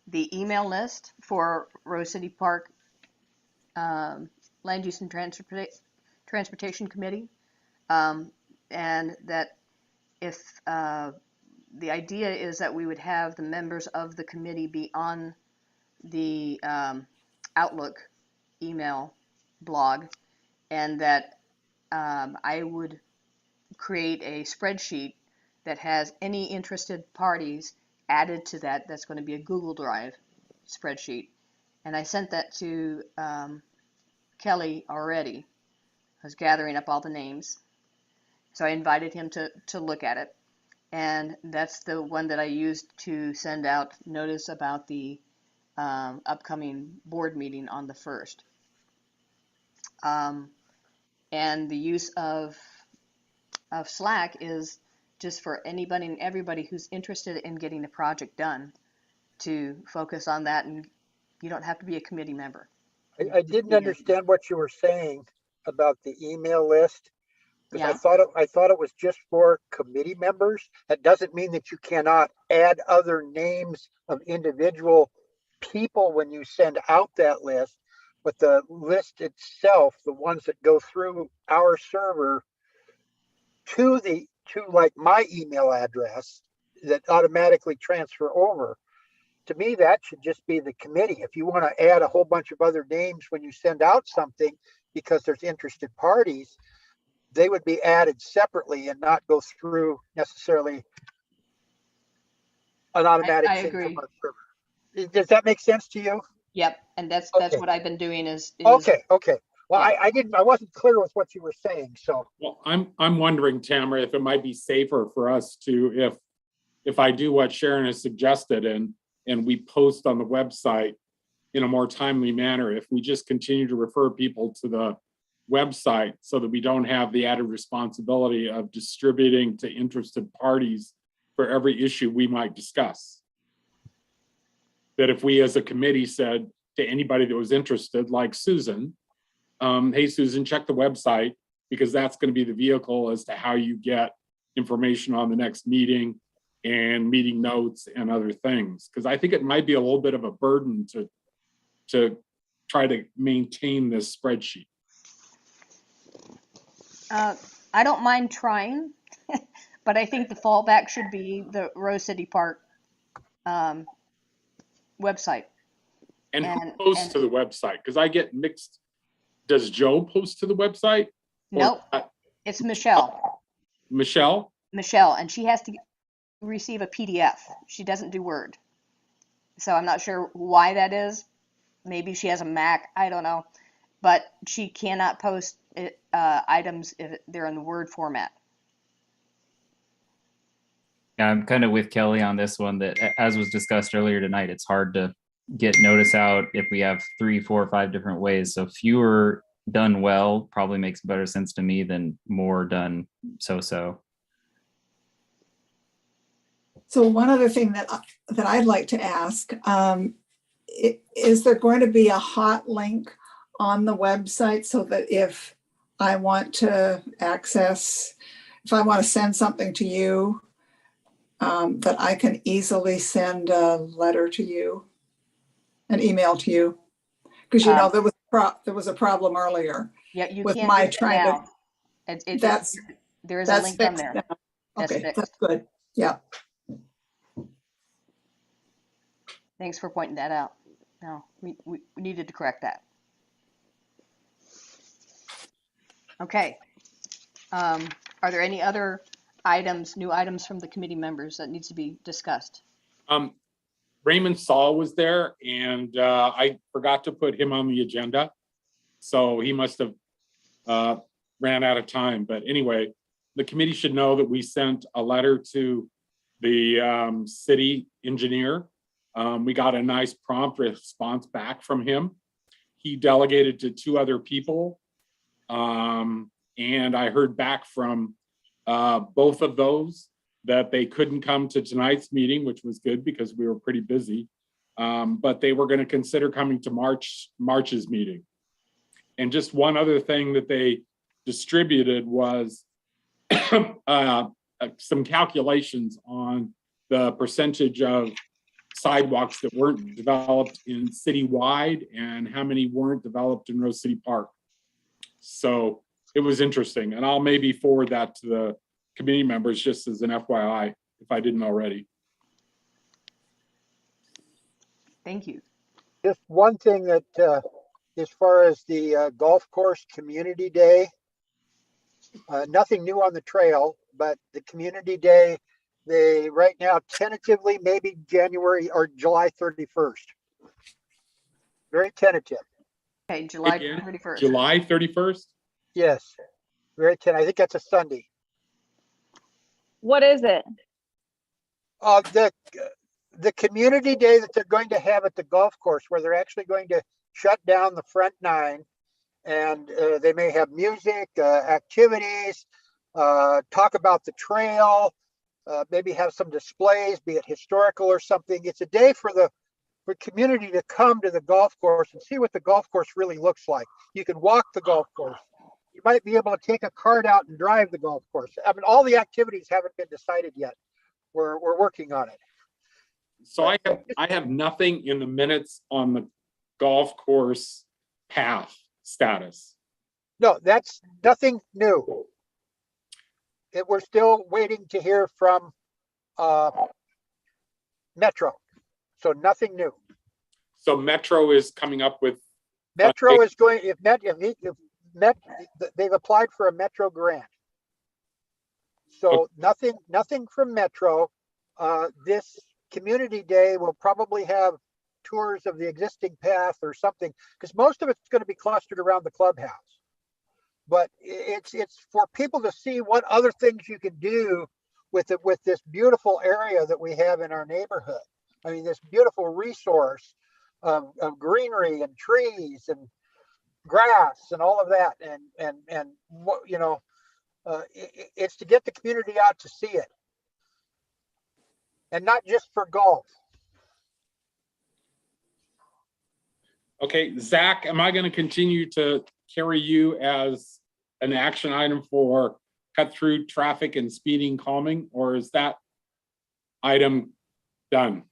the email list for Rose City Park Land Use and Transportation Committee, and that if the idea is that we would have the members of the committee be on the Outlook email blog, and that I would create a spreadsheet that has any interested parties added to that. That's going to be a Google Drive spreadsheet. And I sent that to Kelly already. I was gathering up all the names. So I invited him to look at it. And that's the one that I used to send out notice about the upcoming board meeting on the 1st. And the use of Slack is just for anybody and everybody who's interested in getting a project done to focus on that, and you don't have to be a committee member. I didn't understand what you were saying about the email list. Because Yeah. I thought it was just for committee members. That doesn't mean that you cannot add other names of individual people when you send out that list. But the list itself, the ones that go through our server to like my email address that automatically transfer over. To me, that should just be the committee. If you want to add a whole bunch of other names when you send out something because there's interested parties, they would be added separately and not go through necessarily an automatic I thing agree. from our server. Does that make sense to you? Yep, and that's Okay. what I've been doing is Okay. Well, Yeah. I wasn't clear with what you were saying, so. Well, I'm wondering, Tamara, if it might be safer for us to, if I do what Sharon has suggested and we post on the website in a more timely manner, if we just continue to refer people to the website so that we don't have the added responsibility of distributing to interested parties for every issue we might discuss. That if we as a committee said to anybody that was interested, like Susan, hey, Susan, check the website, because that's going to be the vehicle as to how you get information on the next meeting and meeting notes and other things. Because I think it might be a little bit of a burden to try to maintain this spreadsheet. I don't mind trying, but I think the fallback should be the Rose City Park website. And who posts to the website? Because I get mixed. Does Joe post to the website? Nope, it's Michelle. Michelle? Michelle, and she has to receive a PDF. She doesn't do Word. So I'm not sure why that is. Maybe she has a Mac, I don't know. But she cannot post items if they're in the Word format. Yeah, I'm kind of with Kelly on this one, that as was discussed earlier tonight, it's hard to get notice out if we have 3, 4, 5 different ways. So fewer done well probably makes better sense to me than more done so-so. So one other thing that I'd like to ask, is there going to be a hot link on the website so that if I want to access, if I want to send something to you, that I can easily send a letter to you, an email to you. Because there was a problem earlier Yeah, you with can do my that trying to, now. that's, there is a that's link on fixed there. now. That's Okay, fixed. that's good. Yeah. Thanks for pointing that out. No, we needed to correct that. Okay. Are there any other items, new items from the committee members that needs to be discussed? Raymond Saul was there, and I forgot to put him on the agenda, so he must have ran out of time. But anyway, the committee should know that we sent a letter to the city engineer. We got a nice prompt response back from him. He delegated to 2 other people, and I heard back from both of those that they couldn't come to tonight's meeting, which was good because we were pretty busy. But they were going to consider coming to March's meeting. And just one other thing that they distributed was some calculations on the percentage of sidewalks that weren't developed in citywide and how many weren't developed in Rose City Park. So it was interesting, and I'll maybe forward that to the committee members just as an FYI, if I didn't already. Thank you. Just one thing that, as far as the golf course community day, nothing new on the trail, but the community day, they right now tentatively maybe January or July 31st. Very tentative. Okay, July Again, 31st. July 31st? Yes, very tentative. I think that's a Sunday. What is it? The community day that they're going to have at the golf course, where they're actually going to shut down the front 9, and they may have music, activities, talk about the trail, maybe have some displays, be it historical or something. It's a day for community to come to the golf course and see what the golf course really looks like. You can walk the golf course. You might be able to take a cart out and drive the golf course. I mean, all the activities haven't been decided yet. We're working on it. So I have nothing in the minutes on the golf course path status. No, that's nothing new. We're still waiting to hear from Metro. So nothing new. So Metro is coming up with. Metro is going, they've applied for a Metro grant. So nothing from Metro. This community day will probably have tours of the existing path or something, because most of it's going to be clustered around the clubhouse. But it's for people to see what other things you can do with this beautiful area that we have in our neighborhood. I mean, this beautiful resource of greenery and trees and grass and all of that, and what, you know, it's to get the community out to see it, and not just for golf. Okay, Zach, am I going to continue to carry you as an action item for cut through traffic and speeding calming, or is that item done?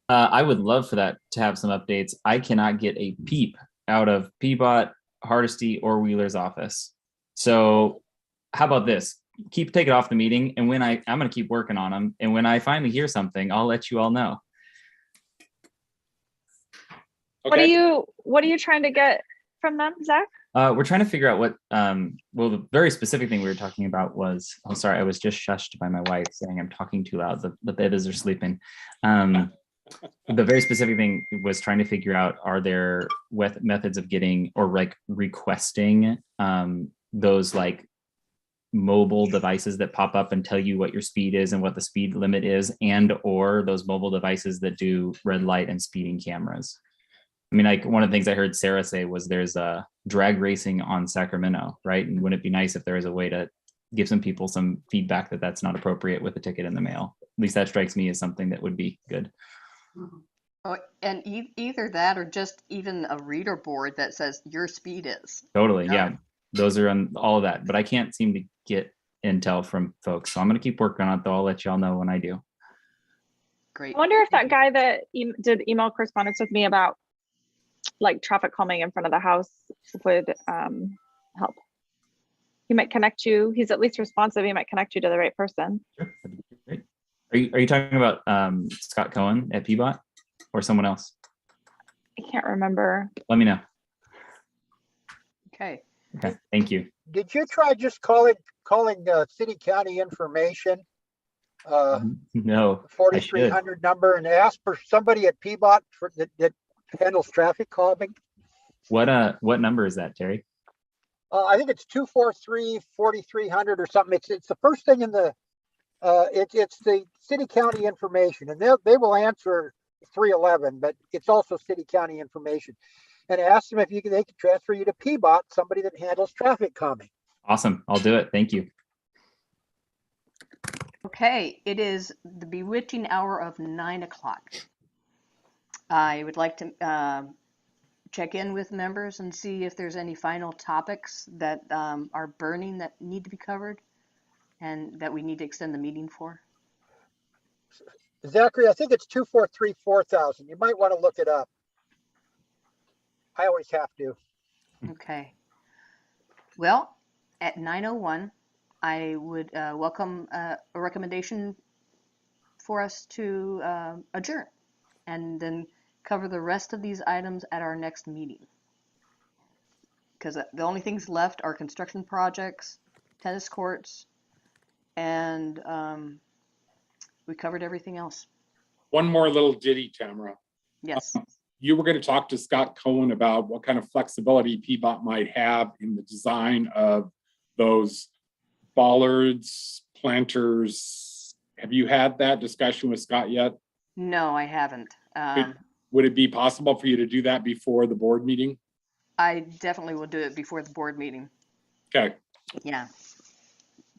I would love for that to have some updates. I cannot get a peep out of Peabot, Hardesty, or Wheeler's office. So how about this? Take it off the meeting, and when I'm going to keep working on them, and when I finally hear something, I'll let you all know. Okay. What are you trying to get from them, Zach? We're trying to figure out what, well, the very specific thing we were talking about was, I'm sorry, I was just shushed by my wife saying I'm talking too loud. The babies are sleeping. The very specific thing was trying to figure out, are there methods of getting or like requesting those like mobile devices that pop up and tell you what your speed is and what the speed limit is, and or those mobile devices that do red light and speeding cameras. I mean, like one of the things I heard Sarah say was there's a drag racing on Sacramento, right? And wouldn't it be nice if there was a way to give some people some feedback that that's not appropriate with a ticket in the mail? At least that strikes me as something that would be good. Oh, and either that or just even a reader board that says your speed is. Totally, yeah. those are on all of that, but I can't seem to get intel from folks. So I'm going to keep working on it, though. I'll let y'all know when I do. Great. I wonder if that guy that did email correspondence with me about like traffic calming in front of the house would help. He might connect you. He's at least responsive. He might connect you to the right person. Sure, that'd be great. Are you talking about Scott Cohen at PBOT or someone else? I can't remember. Let me know. Okay. Okay, thank you. Did you try just calling city county information? No, I should. 4300 number and ask for somebody at PBOT that handles traffic calming? What number is that, Terry? I think it's 243-4300 or something. It's the first thing in the it's the city county information, and they will answer 311, but it's also city county information. And ask them if they can transfer you to PBOT, somebody that handles traffic calming. Awesome, I'll do it. Thank you. Okay, it is the bewitching hour of 9 o'clock. I would like to check in with members and see if there's any final topics that are burning that need to be covered and that we need to extend the meeting for. Zachary, I think it's 243-4000. You might want to look it up. I always have to. Okay. Well, at 9:01, I would welcome a recommendation for us to adjourn and then cover the rest of these items at our next meeting. Because the only things left are construction projects, tennis courts, and we covered everything else. One more little ditty, Tamara. Yes. You were going to talk to Scott Cohen about what kind of flexibility PBOT might have in the design of those bollards, planters. Have you had that discussion with Scott yet? No, I haven't. Would it be possible for you to do that before the board meeting? I definitely will do it before the board meeting. Okay. Yeah.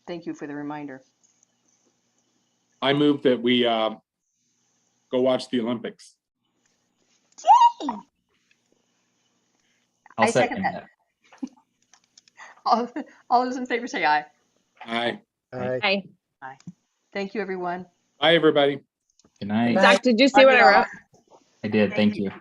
Thank you for the reminder. I move that we go watch the Olympics. Yay! I'll second that. All those in favor say aye. Aye. Aye. Aye. Thank you, everyone. Bye, everybody. Good night. Zach, did you see what I wrote? I did. Thank you.